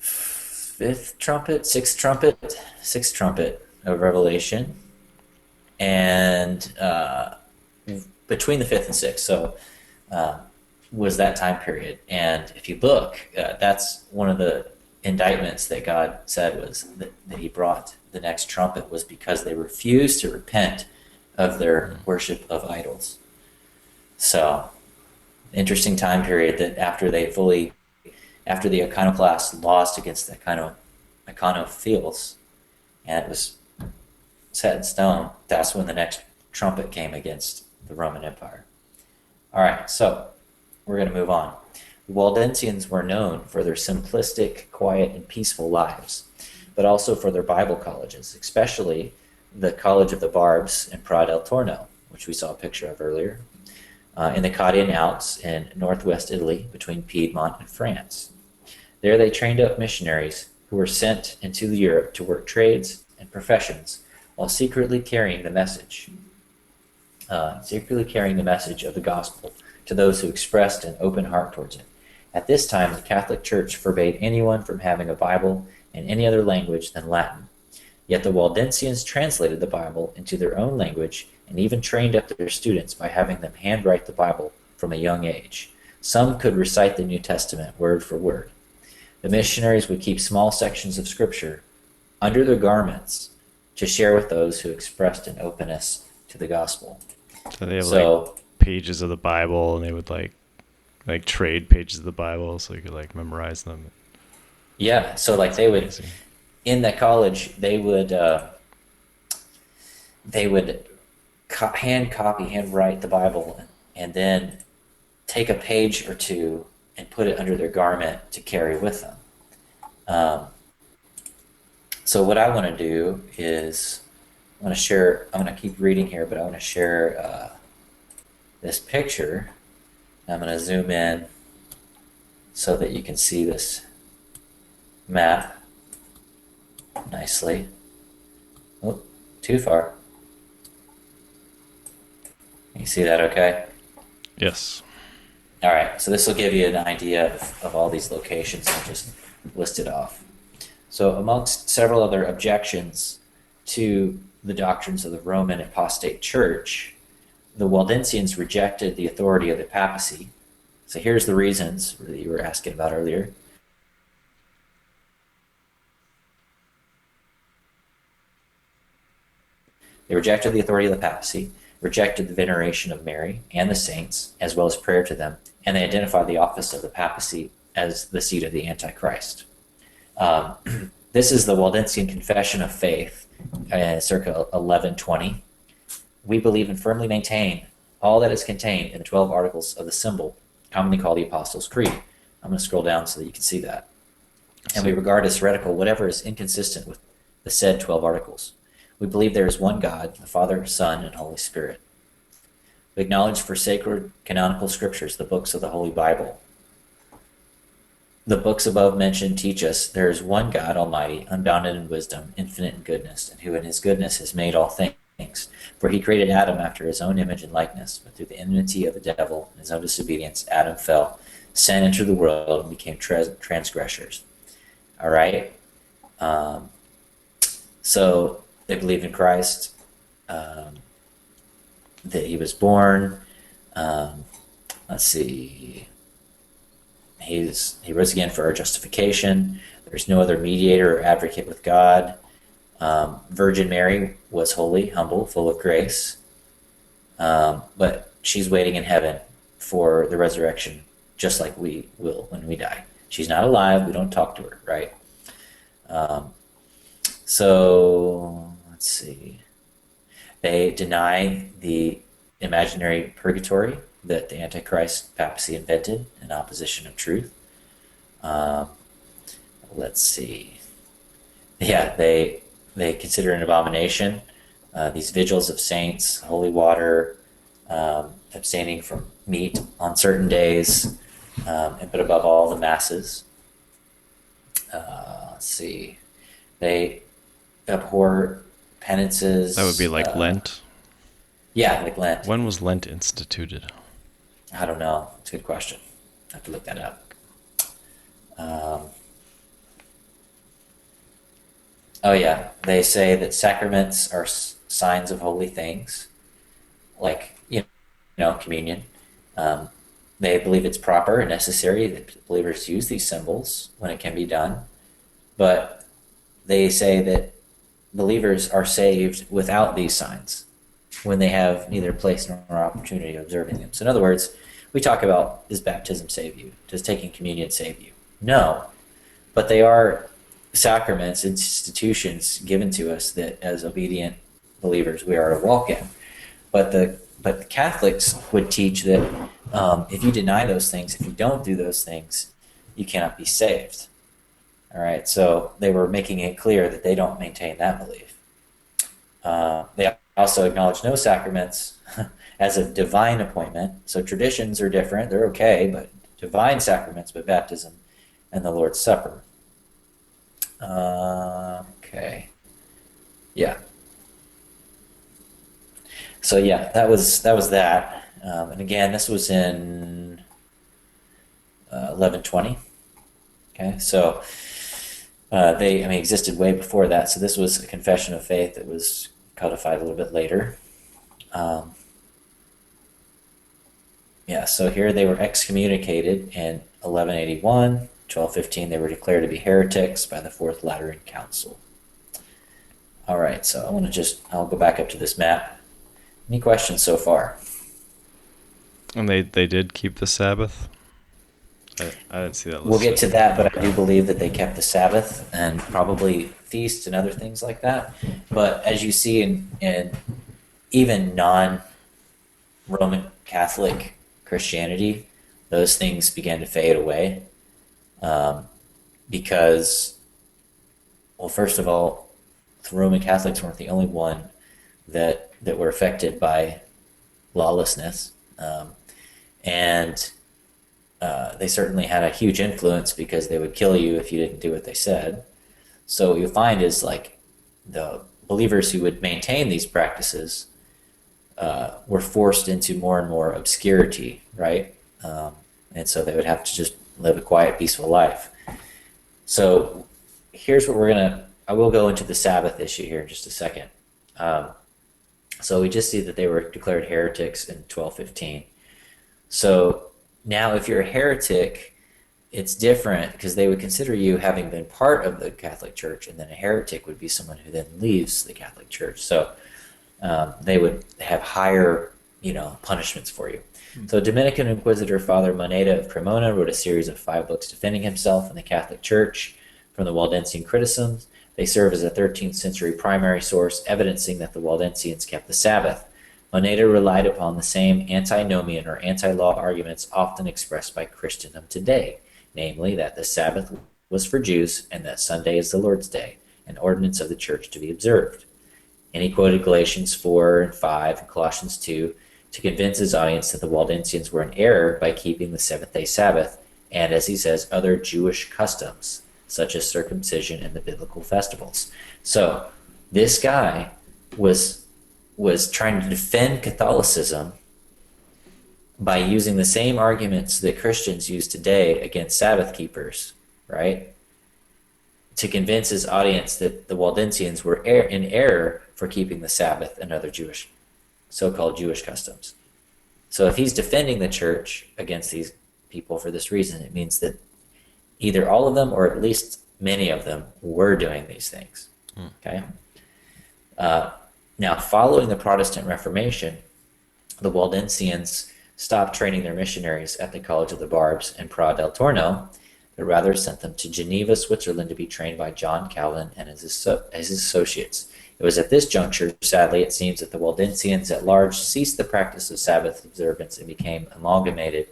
Speaker 3: sixth trumpet of Revelation, and between the fifth and sixth. So was that time period. And if you look, that's one of the indictments that God said was that he brought the next trumpet was because they refused to repent of their worship of idols. So, interesting time period that after the iconoclasts lost against the iconophiles, and it was set in stone, that's when the next trumpet came against the Roman Empire. All right, so we're going to move on. The Waldensians were known for their simplistic, quiet, and peaceful lives, but also for their Bible colleges, especially the College of the Barbs in Pra del Torno, which we saw a picture of earlier, in the Cadian Alps in northwest Italy between Piedmont and France. There they trained up missionaries who were sent into Europe to work trades and professions while secretly carrying the message of the gospel to those who expressed an open heart towards it. At this time, the Catholic Church forbade anyone from having a Bible in any other language than Latin. Yet the Waldensians translated the Bible into their own language and even trained up their students by having them handwrite the Bible from a young age. Some could recite the New Testament word for word. The missionaries would keep small sections of Scripture under their garments to share with those who expressed an openness to the gospel.
Speaker 2: So they have like pages of the Bible, and they would like trade pages of the Bible so you could like memorize them.
Speaker 3: Yeah, so like they would, in the college, they would handwrite the Bible, and then take a page or two and put it under their garment to carry with them. So what I want to do is I'm going to keep reading here, but I want to share this picture. I'm going to zoom in so that you can see this map nicely. Oh, too far. You see that okay?
Speaker 2: Yes.
Speaker 3: All right, so this will give you an idea of all these locations I just listed off. So amongst several other objections to the doctrines of the Roman apostate church, the Waldensians rejected the authority of the papacy. So here's the reasons that you were asking about earlier. They rejected the authority of the papacy, rejected the veneration of Mary and the saints, as well as prayer to them, and they identified the office of the papacy as the seat of the Antichrist. This is the Waldensian Confession of Faith, circa 1120. We believe and firmly maintain all that is contained in the 12 articles of the symbol, commonly called the Apostles' Creed. I'm going to scroll down so that you can see that. And we regard as heretical whatever is inconsistent with the said 12 articles. We believe there is one God, the Father, Son, and Holy Spirit. We acknowledge for sacred canonical scriptures the books of the Holy Bible. The books above mentioned teach us there is one God Almighty, unbounded in wisdom, infinite in goodness, and who in his goodness has made all things. For he created Adam after his own image and likeness, but through the enmity of the devil and his own disobedience, Adam fell, sin entered the world, and became transgressors. All right? So they believe in Christ, that he was born. Let's see. He rose again for our justification. There's no other mediator or advocate with God. Virgin Mary was holy, humble, full of grace. But she's waiting in heaven for the resurrection, just like we will when we die. She's not alive. We don't talk to her, right? So let's see. They deny the imaginary purgatory that the Antichrist papacy invented in opposition of truth. Let's see. Yeah, they consider an abomination these vigils of saints, holy water, abstaining from meat on certain days, but above all, the masses. Let's see. They abhor penances.
Speaker 2: That would be like Lent.
Speaker 3: Yeah, like Lent.
Speaker 2: When was Lent instituted?
Speaker 3: I don't know. It's a good question. I have to look that up. Oh yeah, they say that sacraments are signs of holy things, like communion, They believe it's proper and necessary that believers use these symbols when it can be done, but they say that believers are saved without these signs when they have neither place nor opportunity of observing them. So in other words, we talk about, does baptism save you? Does taking communion save you? No, but they are sacraments, institutions given to us that as obedient believers we are to walk in. But the Catholics would teach that if you deny those things, if you don't do those things, you cannot be saved. All right, so they were making it clear that they don't maintain that belief. They also acknowledge no sacraments as a divine appointment. So traditions are different; they're okay, but divine sacraments, but baptism and the Lord's Supper. Okay, yeah. So yeah, that was that. And again, this was in 1120. Okay, so they existed way before that. So this was a confession of faith that was codified a little bit later. Yeah, so here they were excommunicated in 1181. 1215, they were declared to be heretics by the Fourth Lateran Council. All right, so I'll go back up to this map. Any questions so far?
Speaker 2: And they did keep the Sabbath? I didn't see that.
Speaker 3: We'll get to that, but I do believe that they kept the Sabbath and probably feasts and other things like that. But as you see in even non-Roman Catholic Christianity, those things began to fade away because, well, first of all, the Roman Catholics weren't the only one that were affected by lawlessness, and they certainly had a huge influence because they would kill you if you didn't do what they said. So what you find is like the believers who would maintain these practices were forced into more and more obscurity, right? And so they would have to just live a quiet, peaceful life. So here's what I will go into the Sabbath issue here in just a second. So we just see that they were declared heretics in 1215. So now if you're a heretic, it's different because they would consider you having been part of the Catholic Church, and then a heretic would be someone who then leaves the Catholic Church. So they would have higher, punishments for you. So Dominican Inquisitor Father Moneda of Cremona wrote a series of 5 books defending himself in the Catholic Church from the Waldensian criticisms. They serve as a 13th century primary source, evidencing that the Waldensians kept the Sabbath. Moneda relied upon the same antinomian or anti-law arguments often expressed by Christendom today, namely that the Sabbath was for Jews and that Sunday is the Lord's Day, an ordinance of the Church to be observed. And he quoted Galatians 4 and 5 and Colossians 2 to convince his audience that the Waldensians were in error by keeping the seventh-day Sabbath and, as he says, other Jewish customs, such as circumcision and the biblical festivals. So this guy was trying to defend Catholicism by using the same arguments that Christians use today against Sabbath keepers, right? To convince his audience that the Waldensians were in error for keeping the Sabbath and other so-called Jewish customs. So if he's defending the church against these people for this reason, it means that either all of them or at least many of them were doing these things. Okay? Now, following the Protestant Reformation, the Waldensians stopped training their missionaries at the College of the Barbs in Pra del Torno, but rather sent them to Geneva, Switzerland to be trained by John Calvin and his associates. It was at this juncture, sadly, it seems, that the Waldensians at large ceased the practice of Sabbath observance and became amalgamated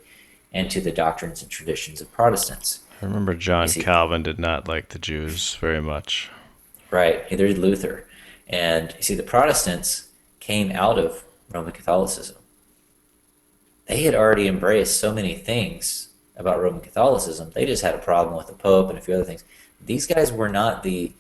Speaker 3: into the doctrines and traditions of Protestants.
Speaker 2: I remember John Calvin did not like the Jews very much.
Speaker 3: Right, neither did Luther. And you see, the Protestants came out of Roman Catholicism. They had already embraced so many things about Roman Catholicism. They just had a problem with the Pope and a few other things. These guys were not the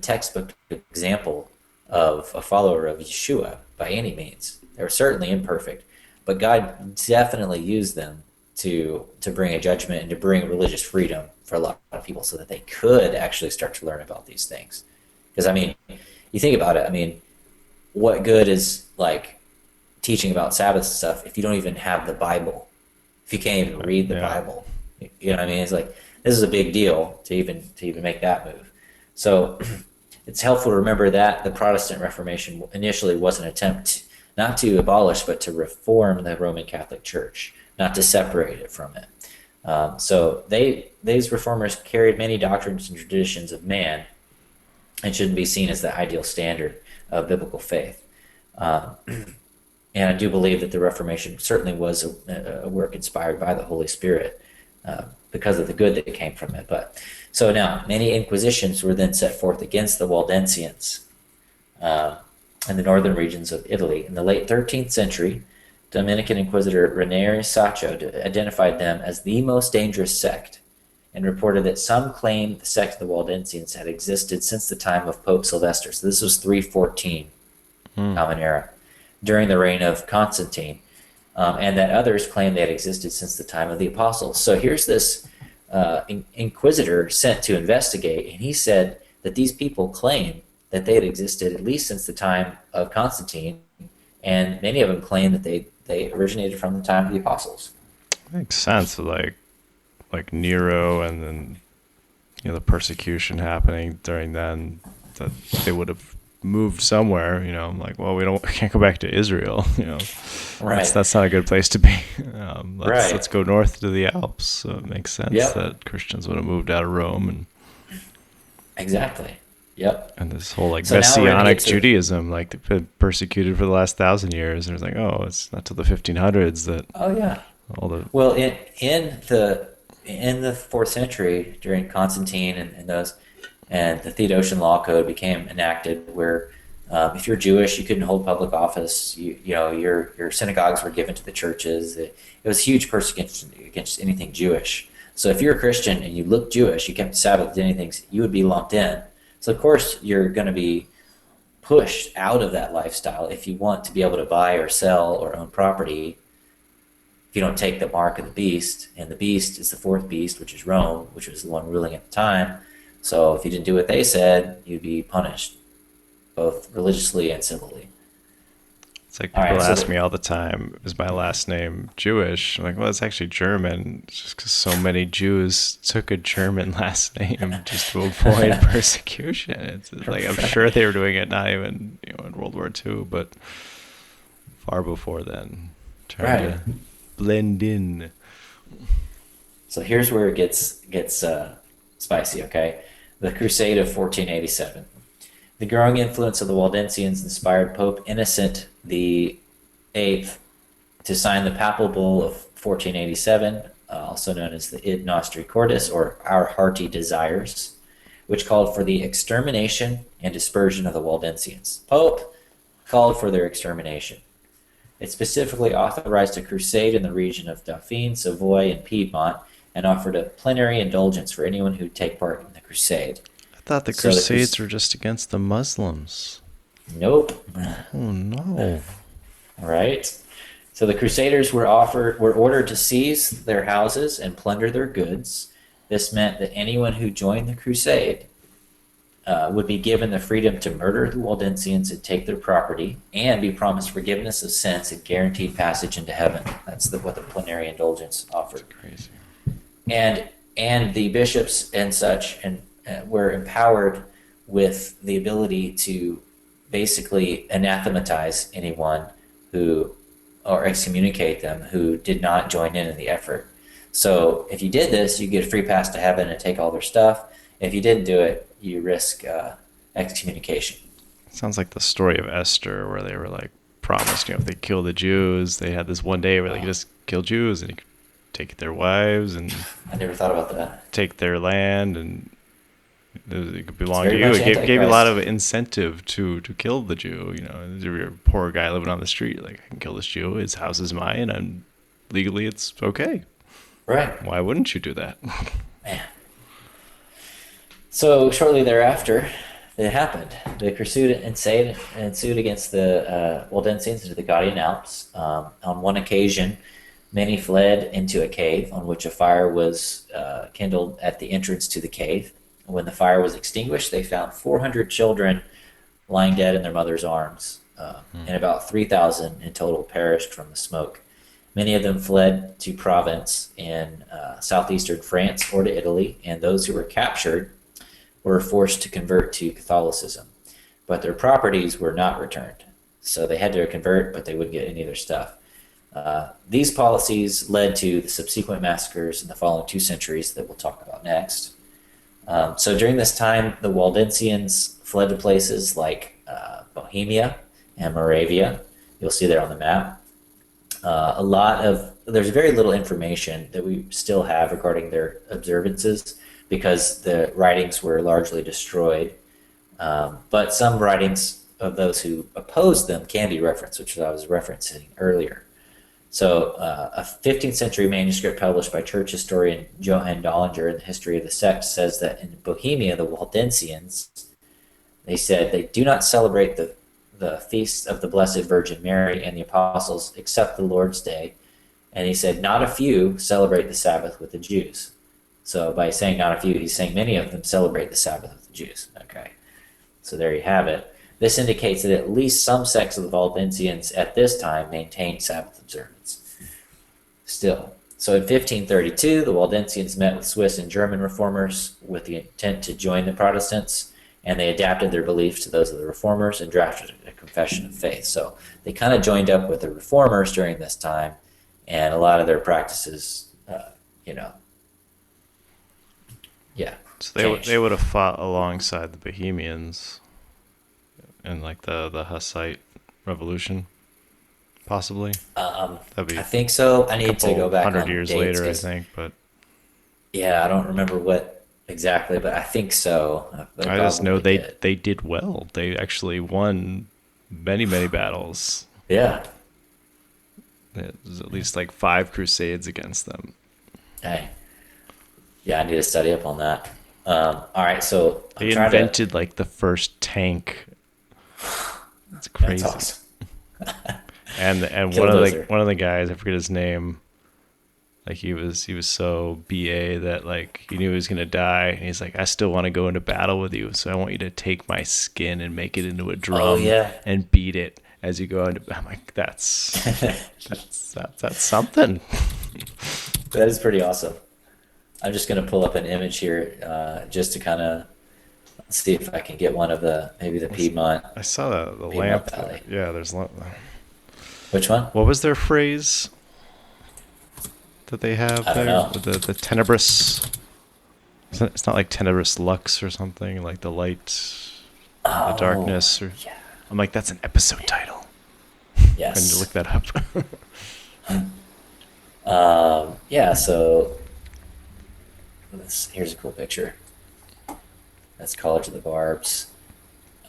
Speaker 3: textbook example of a follower of Yeshua by any means. They were certainly imperfect, but God definitely used them to bring a judgment and to bring religious freedom for a lot of people so that they could actually start to learn about these things. Because, you think about it, what good is, teaching about Sabbath stuff if you don't even have the Bible? if you can't even read the
Speaker 2: Yeah.
Speaker 3: Bible. You know what I mean? It's like, this is a big deal to even make that move. So it's helpful to remember that the Protestant Reformation initially was an attempt not to abolish, but to reform the Roman Catholic Church, not to separate it from it. So these reformers carried many doctrines and traditions of man and shouldn't be seen as the ideal standard of biblical faith. And I do believe that the Reformation certainly was a work inspired by the Holy Spirit because of the good that came from it. But so now, many inquisitions were then set forth against the Waldensians in the northern regions of Italy. In the late 13th century, Dominican Inquisitor Ranieri Sacco identified them as the most dangerous sect and reported that some claimed the sect of the Waldensians had existed since the time of Pope Sylvester. So this was 314 Common Era, during the reign of Constantine, and that others claimed they had existed since the time of the apostles. So here's this inquisitor sent to investigate, and he said that these people claim that they had existed at least since the time of Constantine, and many of them claim that they originated from the time of the apostles.
Speaker 2: Makes sense. Like Nero, and then the persecution happening during then, that they would have moved somewhere. I'm like, well, we can't go back to Israel.
Speaker 3: Right.
Speaker 2: That's not a good place to be.
Speaker 3: Right.
Speaker 2: Let's go north to the Alps. So it makes sense
Speaker 3: Yep.
Speaker 2: that Christians would have moved out of Rome, and
Speaker 3: Exactly. Yep.
Speaker 2: this whole like
Speaker 3: So now we're gonna
Speaker 2: Messianic
Speaker 3: get to-
Speaker 2: Judaism, like they've been persecuted for the last 1,000 years. And it's like, oh, it's not till the 1500s that
Speaker 3: Oh yeah.
Speaker 2: all the
Speaker 3: Well, in the fourth century, during Constantine and those, and the Theodosian Law Code became enacted, where if you're Jewish, you couldn't hold public office. Your synagogues were given to the churches. It was huge persecution against anything Jewish. So if you're a Christian and you look Jewish, you kept the Sabbath, did anything, you would be lumped in. So of course you're going to be pushed out of that lifestyle if you want to be able to buy or sell or own property. If you don't take the mark of the beast, and the beast is the fourth beast, which is Rome, which was the one ruling at the time. So if you didn't do what they said, you'd be punished, both religiously and civilly.
Speaker 2: It's like
Speaker 3: All right,
Speaker 2: people
Speaker 3: so
Speaker 2: ask me all the time, is my last name Jewish? I'm like, well, it's actually German, just because so many Jews took a German last name just to avoid persecution. It's like, I'm sure they were doing it not even in World War II, but far before then, trying
Speaker 3: Right.
Speaker 2: to blend in.
Speaker 3: So here's where it gets spicy, okay? The Crusade of 1487. The growing influence of the Waldensians inspired Pope Innocent the Eighth to sign the Papal Bull of 1487, also known as the Id Nostri Cordis, or Our Hearty Desires, which called for the extermination and dispersion of the Waldensians. Pope called for their extermination. It specifically authorized a crusade in the region of Dauphine, Savoy, and Piedmont, and offered a plenary indulgence for anyone who'd take part in the crusade.
Speaker 2: I thought the
Speaker 3: So the
Speaker 2: Crusades were just against the Muslims.
Speaker 3: Nope.
Speaker 2: Oh, no.
Speaker 3: Right? So the Crusaders were ordered to seize their houses and plunder their goods. This meant that anyone who joined the crusade would be given the freedom to murder the Waldensians and take their property, and be promised forgiveness of sins and guaranteed passage into heaven. That's what the plenary indulgence offered.
Speaker 2: Crazy.
Speaker 3: And the bishops and such were empowered with the ability to basically anathematize anyone or excommunicate them who did not join in the effort. So if you did this, you get a free pass to heaven and take all their stuff. If you didn't do it, you risk excommunication.
Speaker 2: Sounds like the story of Esther, where they were like promised, if they kill the Jews, they had this one day where they could just kill Jews and you could take their wives and
Speaker 3: I never thought about that.
Speaker 2: take their land, and it could belong to
Speaker 3: very
Speaker 2: you.
Speaker 3: much
Speaker 2: It gave you a lot of
Speaker 3: Antichrist.
Speaker 2: incentive to kill the Jew. If you're a poor guy living on the street, like, I can kill this Jew. His house is mine, and legally it's okay.
Speaker 3: Right.
Speaker 2: Why wouldn't you do that?
Speaker 3: Man. So shortly thereafter, it happened. The crusade ensued against the Waldensians into the Gaudian Alps. On one occasion, many fled into a cave on which a fire was kindled at the entrance to the cave. When the fire was extinguished, they found 400 children lying dead in their mother's arms, and about 3,000 in total perished from the smoke. Many of them fled to Provence in southeastern France or to Italy, and those who were captured were forced to convert to Catholicism. But their properties were not returned. So they had to convert, but they wouldn't get any of their stuff. These policies led to the subsequent massacres in the following 2 centuries that we'll talk about next. So during this time, the Waldensians fled to places like Bohemia and Moravia. You'll see there on the map. There's very little information that we still have regarding their observances because the writings were largely destroyed. But some writings of those who opposed them can be referenced, which I was referencing earlier. So a 15th century manuscript published by church historian Johann Dollinger in the History of the Sect says that in Bohemia, the Waldensians, they said they do not celebrate the feasts of the Blessed Virgin Mary and the Apostles except the Lord's Day. And he said not a few celebrate the Sabbath with the Jews. So by saying not a few, he's saying many of them celebrate the Sabbath with the Jews. Okay, so there you have it. This indicates that at least some sects of the Waldensians at this time maintained Sabbath observance. Still. So in 1532, the Waldensians met with Swiss and German reformers with the intent to join the Protestants, and they adapted their beliefs to those of the reformers and drafted a confession of faith. So they kind of joined up with the reformers during this time, and a lot of their practices,
Speaker 2: So they would have fought alongside the Bohemians in like the Hussite Revolution, possibly. That'd be
Speaker 3: I think so. I need to go back
Speaker 2: 100
Speaker 3: on
Speaker 2: years
Speaker 3: dates,
Speaker 2: later, I think. But
Speaker 3: yeah, I don't remember what exactly, but I think so.
Speaker 2: I just know they did well. They actually won many battles.
Speaker 3: Yeah.
Speaker 2: There's at least like 5 crusades against them.
Speaker 3: Hey. Yeah, I need to study up on that. All right, so
Speaker 2: they invented like the first tank. That's crazy.
Speaker 3: That's awesome.
Speaker 2: and one of the guys, I forget his name. Like he was so BA that like he knew he was gonna die, and he's like, I still want to go into battle with you, so I want you to take my skin and make it into a drum and beat it as you go into. I'm like, that's something.
Speaker 3: That is pretty awesome. I'm just gonna pull up an image here, just to kind of see if I can get one of maybe the Piedmont.
Speaker 2: I saw the
Speaker 3: Piedmont
Speaker 2: lamp.
Speaker 3: Valley.
Speaker 2: Yeah, there's.
Speaker 3: Which one?
Speaker 2: What was their phrase that they have
Speaker 3: I don't
Speaker 2: there?
Speaker 3: know.
Speaker 2: The tenebrous. It's not like tenebrous lux or something like the light, the darkness. Or
Speaker 3: Yeah.
Speaker 2: I'm like, that's an episode title.
Speaker 3: Yes.
Speaker 2: I need to look that up.
Speaker 3: Yeah. So here's a cool picture. That's College of the Barbs.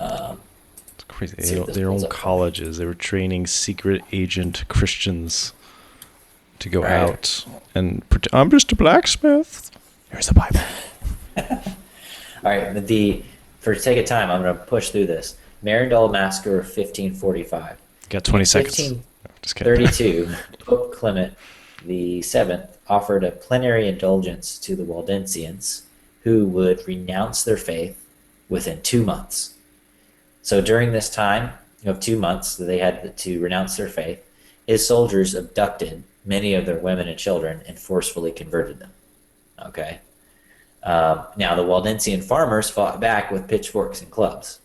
Speaker 2: It's crazy.
Speaker 3: See what this
Speaker 2: Their
Speaker 3: pulls
Speaker 2: own
Speaker 3: up for me.
Speaker 2: colleges. They were training secret agent Christians to go
Speaker 3: Right.
Speaker 2: out and pretend, I'm just a blacksmith. Here's the Bible.
Speaker 3: All right. For sake of time, I'm going to push through this. Marindal Massacre of 1545.
Speaker 2: Got 20 seconds.
Speaker 3: 1532, Pope Clement VII offered a plenary indulgence to the Waldensians, who would renounce their faith within 2 months. So during this time of 2 months that they had to renounce their faith, his soldiers abducted many of their women and children and forcefully converted them. Okay. Now the Waldensian farmers fought back with pitchforks and clubs,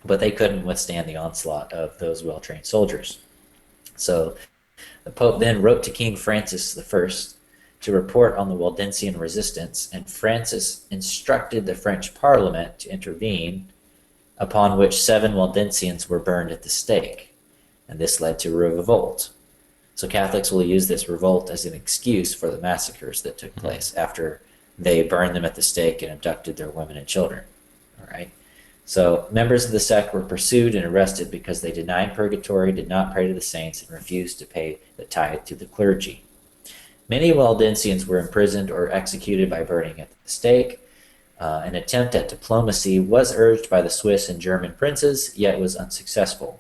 Speaker 3: but they couldn't withstand the onslaught of those well-trained soldiers. So the Pope then wrote to King Francis I to report on the Waldensian resistance, and Francis instructed the French Parliament to intervene, upon which 7 Waldensians were burned at the stake, and this led to a revolt. So Catholics will use this revolt as an excuse for the massacres that took place after they burned them at the stake and abducted their women and children. All right. So members of the sect were pursued and arrested because they denied purgatory, did not pray to the saints, and refused to pay the tithe to the clergy. Many Waldensians were imprisoned or executed by burning at the stake. An attempt at diplomacy was urged by the Swiss and German princes, yet was unsuccessful.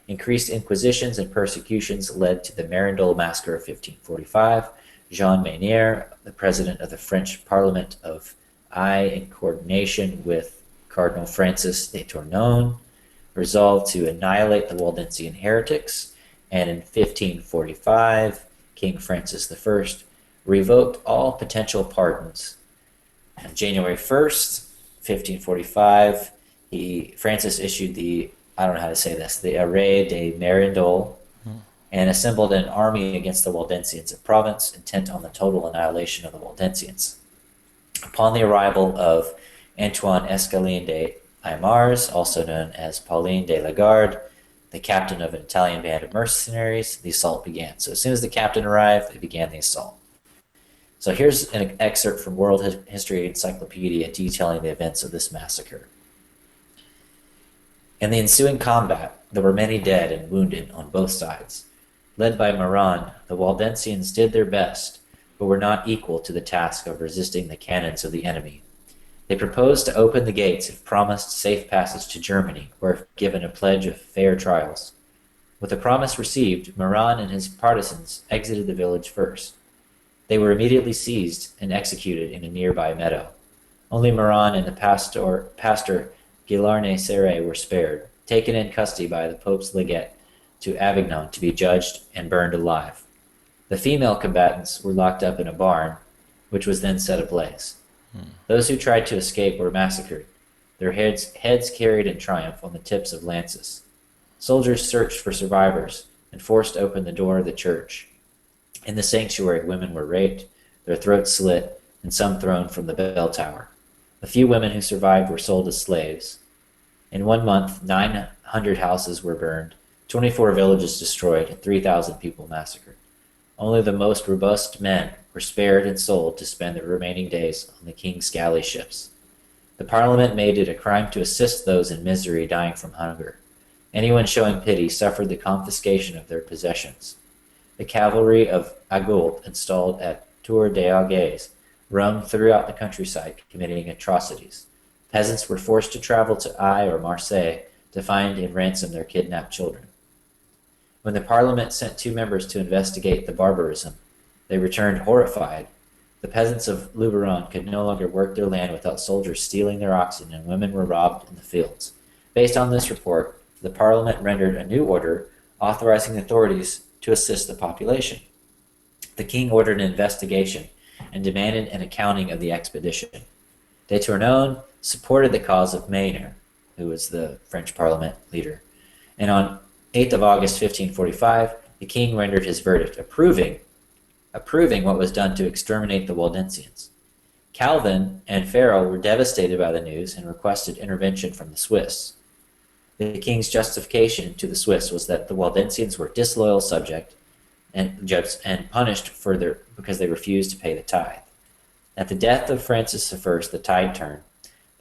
Speaker 3: Increased inquisitions and persecutions led to the Marindal Massacre of 1545. Jean Maynier, the president of the French Parliament of Aix, in coordination with Cardinal Francis de Tournon, resolved to annihilate the Waldensian heretics, and in 1545, King Francis I, revoked all potential pardons. On January 1st, 1545, Francis issued the, I don't know how to say this, the Arrêt de Merindol, and assembled an army against the Waldensians in Provence, intent on the total annihilation of the Waldensians. Upon the arrival of Antoine Escalin de Aymars, also known as Pauline de la Garde, the captain of an Italian band of mercenaries, the assault began. So as soon as the captain arrived, they began the assault. So here's an excerpt from World History Encyclopedia detailing the events of this massacre. In the ensuing combat, there were many dead and wounded on both sides. Led by Maran, the Waldensians did their best, but were not equal to the task of resisting the cannons of the enemy. They proposed to open the gates if promised safe passage to Germany, or if given a pledge of fair trials. With the promise received, Maran and his partisans exited the village first. They were immediately seized and executed in a nearby meadow. Only Maran and the pastor Guillarne Serre were spared, taken in custody by the Pope's legate to Avignon to be judged and burned alive. The female combatants were locked up in a barn, which was then set ablaze. Those who tried to escape were massacred, their heads carried in triumph on the tips of lances. Soldiers searched for survivors and forced open the door of the church. In the sanctuary, women were raped, their throats slit, and some thrown from the bell tower. The few women who survived were sold as slaves. In 1 month, 900 houses were burned, 24 villages destroyed, and 3,000 people massacred. Only the most robust men were spared and sold to spend the remaining days on the king's galley ships. The parliament made it a crime to assist those in misery dying from hunger. Anyone showing pity suffered the confiscation of their possessions. The cavalry of Agault, installed at Tour des Aigues, roamed throughout the countryside, committing atrocities. Peasants were forced to travel to Aix or Marseille to find and ransom their kidnapped children. When the parliament sent 2 members to investigate the barbarism, they returned horrified. The peasants of Luberon could no longer work their land without soldiers stealing their oxen, and women were robbed in the fields. Based on this report, the parliament rendered a new order authorizing the authorities to assist the population. The king ordered an investigation and demanded an accounting of the expedition. De Tournon supported the cause of Maynard, who was the French parliament leader, and on 8th of August 1545, the king rendered his verdict, approving what was done to exterminate the Waldensians. Calvin and Farel were devastated by the news and requested intervention from the Swiss. The king's justification to the Swiss was that the Waldensians were disloyal subjects and punished because they refused to pay the tithe. At the death of Francis I, the tide turned.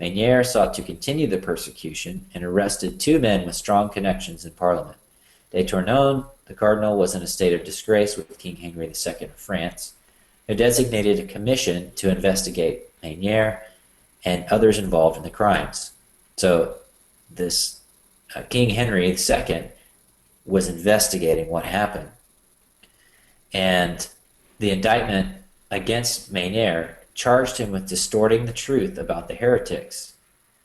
Speaker 3: Maynier sought to continue the persecution and arrested 2 men with strong connections in Parliament. De Tournon, the cardinal, was in a state of disgrace with King Henry II of France, who designated a commission to investigate Maynier and others involved in the crimes. So this King Henry II was investigating what happened. And the indictment against Maynier charged him with distorting the truth about the heretics.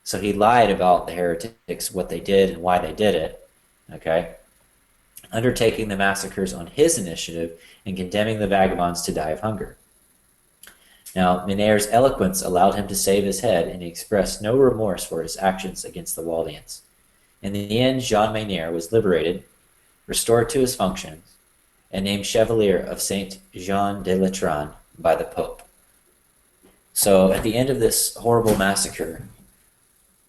Speaker 3: So he lied about the heretics, what they did and why they did it, okay? Undertaking the massacres on his initiative and condemning the vagabonds to die of hunger. Now, Maynier's eloquence allowed him to save his head, and he expressed no remorse for his actions against the Waldensians. In the end, Jean Maynier was liberated, restored to his functions, and named Chevalier of Saint Jean de Latran by the Pope. So at the end of this horrible massacre,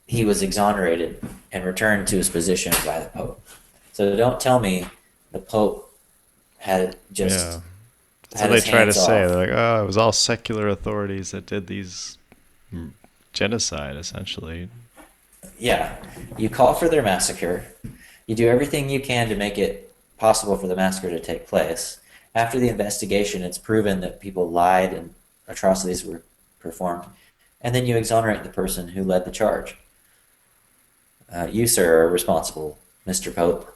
Speaker 3: he was exonerated and returned to his position by the Pope. So don't tell me the Pope had just
Speaker 2: Yeah. That's what they try to say. They're like, oh, it was all secular authorities that did these genocide, essentially.
Speaker 3: Yeah. You call for their massacre. You do everything you can to make it possible for the massacre to take place. After the investigation, it's proven that people lied and atrocities were performed. And then you exonerate the person who led the charge. You, sir, are responsible, Mr. Pope.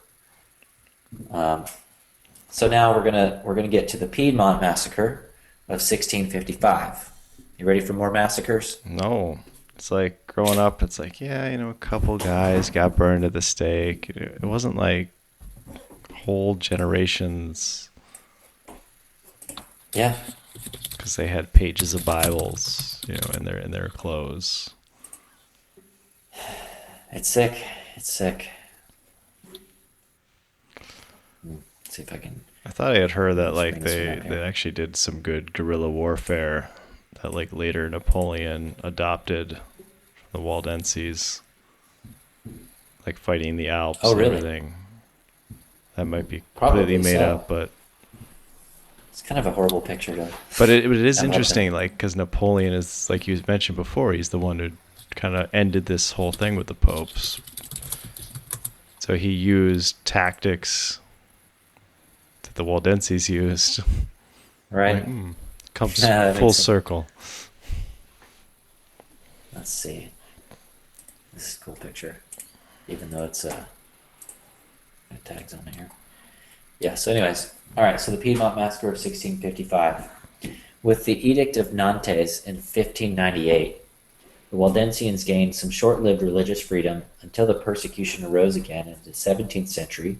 Speaker 3: So now we're gonna get to the Piedmont Massacre of 1655. You ready for more massacres?
Speaker 2: No. It's like growing up, it's like, yeah, a couple guys got burned at the stake. It wasn't like whole generations
Speaker 3: Yeah,
Speaker 2: because they had pages of Bibles, in their clothes.
Speaker 3: it's sick. It's sick. Let's see if I can.
Speaker 2: I thought I had heard that
Speaker 3: Let's
Speaker 2: like
Speaker 3: bring this one
Speaker 2: they
Speaker 3: up
Speaker 2: they
Speaker 3: here.
Speaker 2: actually did some good guerrilla warfare that like later Napoleon adopted the Waldenses, like fighting the Alps
Speaker 3: Oh,
Speaker 2: and
Speaker 3: really?
Speaker 2: everything. That might be completely
Speaker 3: Probably
Speaker 2: made
Speaker 3: so.
Speaker 2: up, but
Speaker 3: It's kind of a horrible picture to
Speaker 2: it is
Speaker 3: have up there.
Speaker 2: interesting, like because Napoleon is like you mentioned before, he's the one who kind of ended this whole thing with the popes. So he used tactics that the Waldenses used.
Speaker 3: Right?
Speaker 2: Like, comes
Speaker 3: That
Speaker 2: full
Speaker 3: makes sense.
Speaker 2: circle.
Speaker 3: Let's see. This is a cool picture, even though it's tags on here. Yeah. So, anyways, all right. So the Piedmont Massacre of 1655, with the Edict of Nantes in 1598, the Waldensians gained some short-lived religious freedom until the persecution arose again in the 17th century,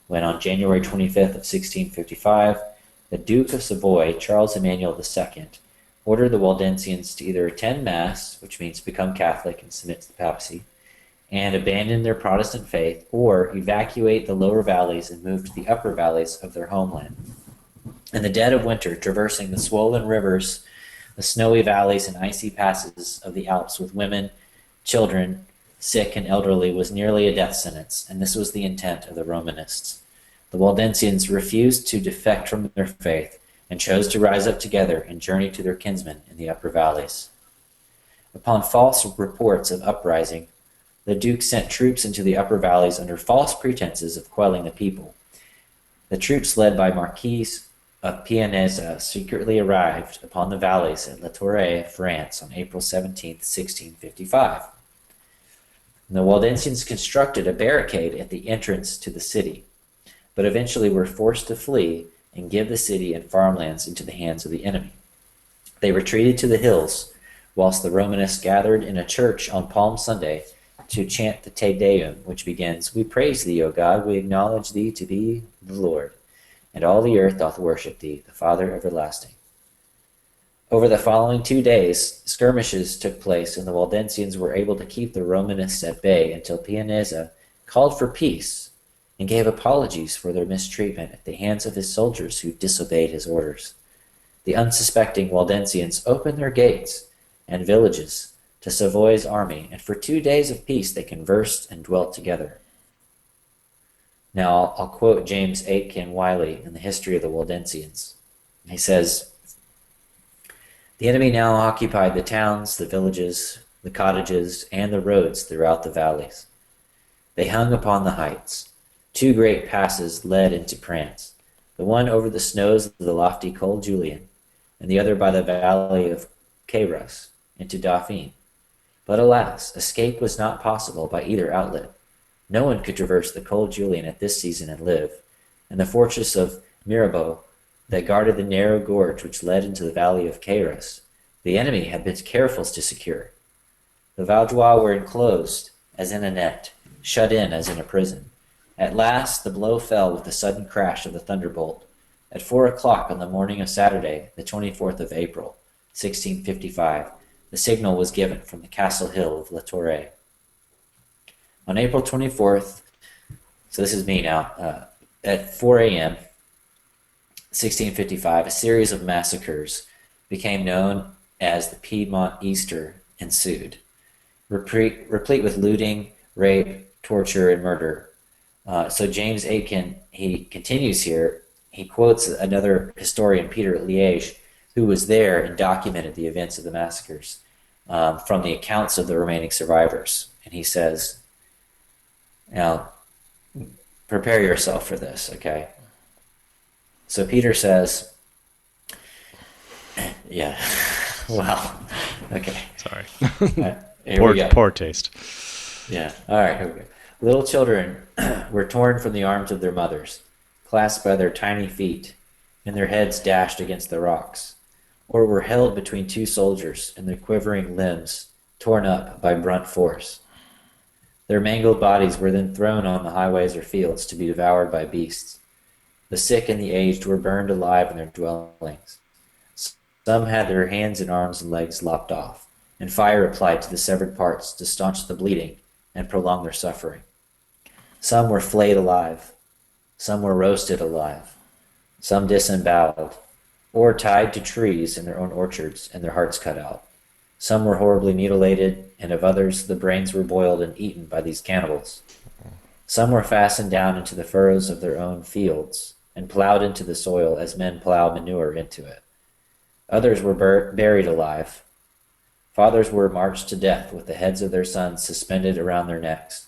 Speaker 3: when on January 25th of 1655, the Duke of Savoy, Charles Emmanuel II, ordered the Waldensians to either attend Mass, which means become Catholic and submit to the papacy, and abandon their Protestant faith, or evacuate the lower valleys and move to the upper valleys of their homeland. In the dead of winter, traversing the swollen rivers, the snowy valleys, and icy passes of the Alps with women, children, sick, and elderly was nearly a death sentence, and this was the intent of the Romanists. The Waldensians refused to defect from their faith and chose to rise up together and journey to their kinsmen in the upper valleys. Upon false reports of uprising, the Duke sent troops into the upper valleys under false pretenses of quelling the people. The troops led by Marquis of Pianeza secretly arrived upon the valleys at La Torre, France, on April 17, 1655. And the Waldensians constructed a barricade at the entrance to the city, but eventually were forced to flee and give the city and farmlands into the hands of the enemy. They retreated to the hills, whilst the Romanists gathered in a church on Palm Sunday to chant the Te Deum, which begins, "We praise thee, O God, we acknowledge thee to be the Lord, and all the earth doth worship thee, the Father everlasting." Over the following 2 days, skirmishes took place, and the Waldensians were able to keep the Romanists at bay until Pianeza called for peace and gave apologies for their mistreatment at the hands of his soldiers who disobeyed his orders. The unsuspecting Waldensians opened their gates and villages to Savoy's army, and for 2 days of peace they conversed and dwelt together. Now, I'll quote James Aitken Wiley in the History of the Waldensians. He says, "The enemy now occupied the towns, the villages, the cottages, and the roads throughout the valleys. They hung upon the heights. 2 great passes led into France, the one over the snows of the lofty Col Julien, and the other by the valley of Queyras into Dauphine. But alas, escape was not possible by either outlet. No one could traverse the Col Julien at this season and live, and the fortress of Mirabeau that guarded the narrow gorge which led into the valley of Queyras, the enemy had been careful to secure. The Vaudois were enclosed as in a net, shut in as in a prison. At last the blow fell with the sudden crash of the thunderbolt. At 4 o'clock on the morning of Saturday, the 24th of April, 1655, the signal was given from the castle hill of La Torre. On April 24th, so this is me now, at 4 a.m., 1655, a series of massacres became known as the Piedmont Easter ensued, replete with looting, rape, torture, and murder. So James Aitken, he continues here. He quotes another historian, Peter Liège, who was there and documented the events of the massacres from the accounts of the remaining survivors. And he says, now, prepare yourself for this, okay? So Peter says, yeah, wow, okay.
Speaker 2: Sorry.
Speaker 3: Here we go.
Speaker 2: Poor taste.
Speaker 3: Yeah, all right, here we go. Little children were torn from the arms of their mothers, clasped by their tiny feet, and their heads dashed against the rocks, or were held between 2 soldiers and their quivering limbs torn up by blunt force. Their mangled bodies were then thrown on the highways or fields to be devoured by beasts. The sick and the aged were burned alive in their dwellings. Some had their hands and arms and legs lopped off, and fire applied to the severed parts to staunch the bleeding and prolong their suffering. Some were flayed alive. Some were roasted alive. Some disemboweled, or tied to trees in their own orchards and their hearts cut out. Some were horribly mutilated, and of others the brains were boiled and eaten by these cannibals. Some were fastened down into the furrows of their own fields, and plowed into the soil as men plow manure into it. Others were buried alive. Fathers were marched to death with the heads of their sons suspended around their necks.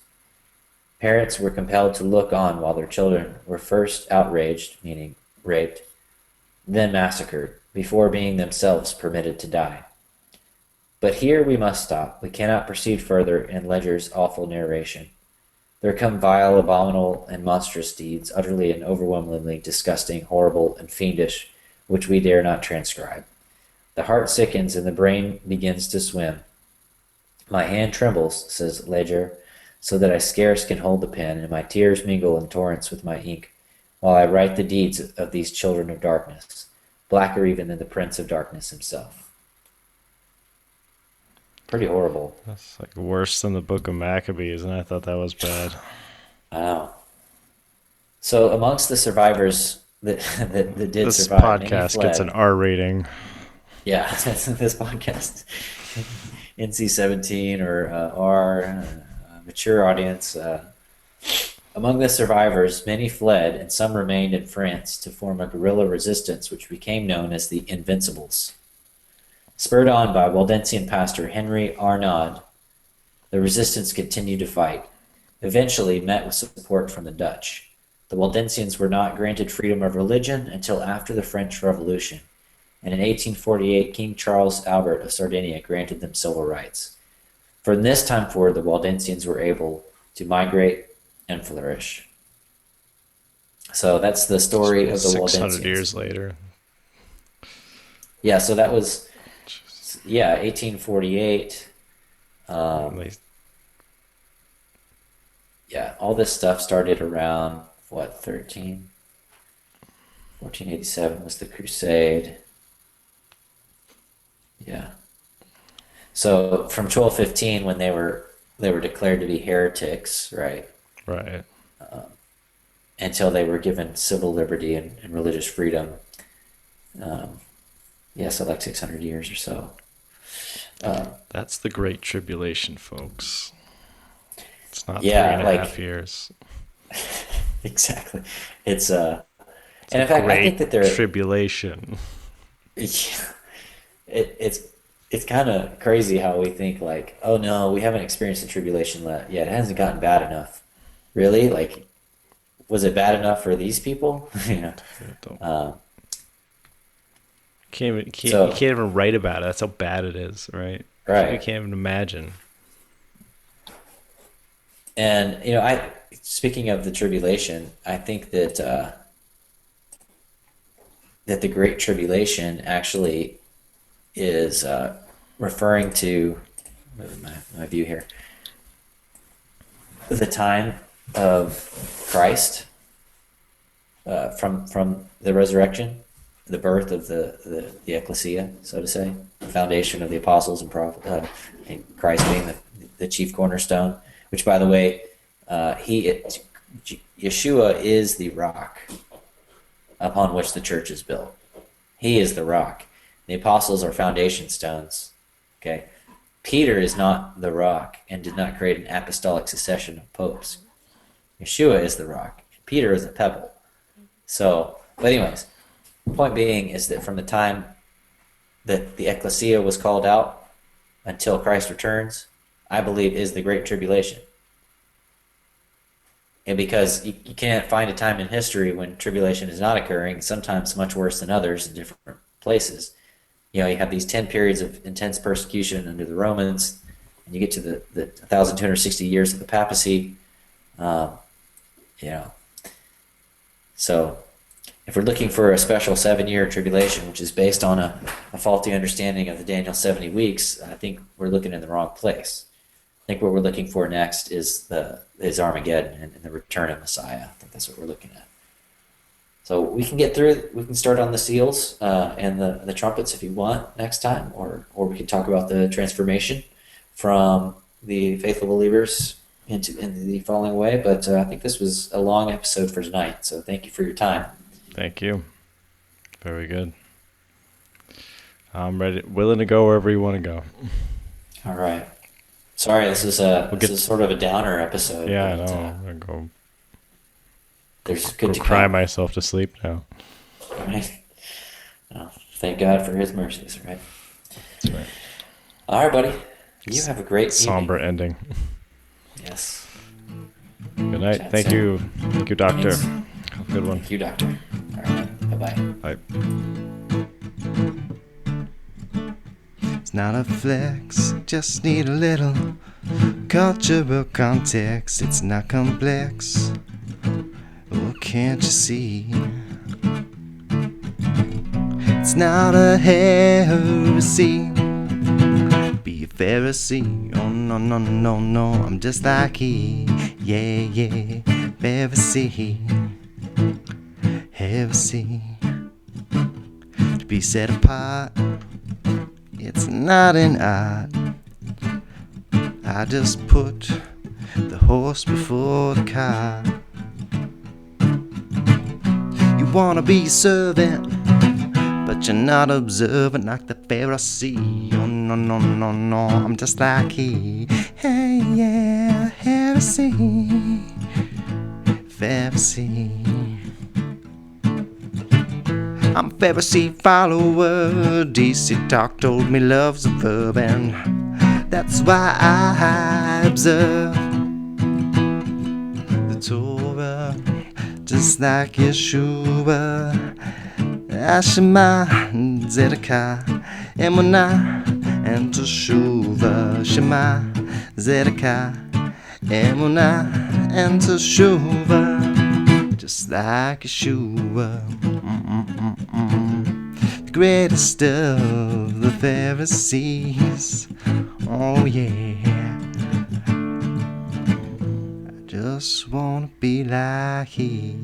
Speaker 3: Parents were compelled to look on while their children were first outraged, meaning raped, then massacred, before being themselves permitted to die. But here we must stop. We cannot proceed further in Ledger's awful narration. There come vile, abominable, and monstrous deeds, utterly and overwhelmingly disgusting, horrible, and fiendish, which we dare not transcribe. The heart sickens and the brain begins to swim. My hand trembles, says Ledger, so that I scarce can hold the pen, and my tears mingle in torrents with my ink, while I write the deeds of these children of darkness, blacker even than the prince of darkness himself. Pretty horrible.
Speaker 2: That's like worse than the Book of Maccabees, and I thought that was bad.
Speaker 3: I know. So amongst the survivors that did
Speaker 2: This
Speaker 3: survive, many
Speaker 2: podcast
Speaker 3: fled.
Speaker 2: gets an R rating.
Speaker 3: Yeah, this podcast, NC-17 or R, mature audience. Among the survivors, many fled, and some remained in France to form a guerrilla resistance, which became known as the Invincibles. Spurred on by Waldensian pastor Henry Arnaud, the resistance continued to fight, eventually met with support from the Dutch. The Waldensians were not granted freedom of religion until after the French Revolution, and in 1848 King Charles Albert of Sardinia granted them civil rights. From this time forward, the Waldensians were able to migrate and flourish. So that's the story of the
Speaker 2: 600
Speaker 3: Waldensians.
Speaker 2: years later.
Speaker 3: Yeah, so that was, 1848. Yeah, all this stuff started around, 1487 was the Crusade. Yeah. So from 1215, when they were declared to be heretics, right?
Speaker 2: Right.
Speaker 3: Until they were given civil liberty and religious freedom. So like 600 years or so.
Speaker 2: That's the Great Tribulation, folks. It's not
Speaker 3: Yeah,
Speaker 2: 3.5 years.
Speaker 3: Exactly. It's and in fact, I think that they're
Speaker 2: Tribulation.
Speaker 3: It's kind of crazy how we think like, oh no, we haven't experienced the tribulation yet. It hasn't gotten bad enough. Really? Like, was it bad enough for these people?
Speaker 2: You can't even write about it. That's how bad it is, right?
Speaker 3: Right.
Speaker 2: You can't even imagine.
Speaker 3: And speaking of the tribulation, I think that that the Great Tribulation actually is referring to my view here. The time of Christ from the resurrection, the birth of the ecclesia, so to say, the foundation of the apostles and prophets, and Christ being the chief cornerstone. Which, by the way, Yeshua is the rock upon which the church is built. He is the rock. The apostles are foundation stones. Okay, Peter is not the rock and did not create an apostolic succession of popes. Yeshua is the rock. Peter is a pebble. So, but anyways, the point being is that from the time that the ecclesia was called out until Christ returns, I believe is the Great Tribulation. And because you can't find a time in history when tribulation is not occurring, sometimes much worse than others in different places. You have these 10 periods of intense persecution under the Romans, and you get to the 1,260 years of the papacy. So if we're looking for a special 7-year tribulation, which is based on a faulty understanding of the Daniel 70 weeks, I think we're looking in the wrong place. I think what we're looking for next is Armageddon and the return of Messiah. I think that's what we're looking at. So we can get through. We can start on the seals and the trumpets if you want next time, or we can talk about the transformation from the faithful believers into the falling away. But I think this was a long episode for tonight. So thank you for your time.
Speaker 2: Thank you. Very good. I'm ready, willing to go wherever you want to go.
Speaker 3: All right. Sorry, this is sort of a downer episode.
Speaker 2: Yeah, I
Speaker 3: but,
Speaker 2: know. I'm gonna go
Speaker 3: There's good to
Speaker 2: cry
Speaker 3: come.
Speaker 2: myself to sleep now.
Speaker 3: Right? Oh, thank God for His mercies. Right.
Speaker 2: That's right.
Speaker 3: All right, buddy. You have a great
Speaker 2: Somber
Speaker 3: evening.
Speaker 2: ending.
Speaker 3: Yes.
Speaker 2: Good night.
Speaker 3: Chat
Speaker 2: Thank
Speaker 3: soon.
Speaker 2: you. Thank you, Doctor.
Speaker 3: Thanks.
Speaker 2: Have a good one.
Speaker 3: Thank you, Doctor. All right. Bye-bye.
Speaker 2: Bye.
Speaker 1: It's not a flex, just need a little cultural context. It's not complex. Oh, can't you see? It's not a heresy. Be a Pharisee. Oh, no, no, no, no. I'm just like he. Yeah, yeah. Pharisee. Heresy. To be set apart. It's not an art. I just put the horse before the cart. You wanna be servant, but you're not observant like the Pharisee. Oh no, no, no, no, I'm just like he. Hey, yeah, heresy, Pharisee. I'm a Pharisee follower. DC Talk told me love's a verb, and that's why I observe the Torah, just like Yeshua. Shema, Zedekiah, Emunah, and Teshuvah. Shema, Zedekiah, Emunah, and Teshuvah. Just like Yeshua. The greatest of the Pharisees. Oh yeah. I just wanna be like he.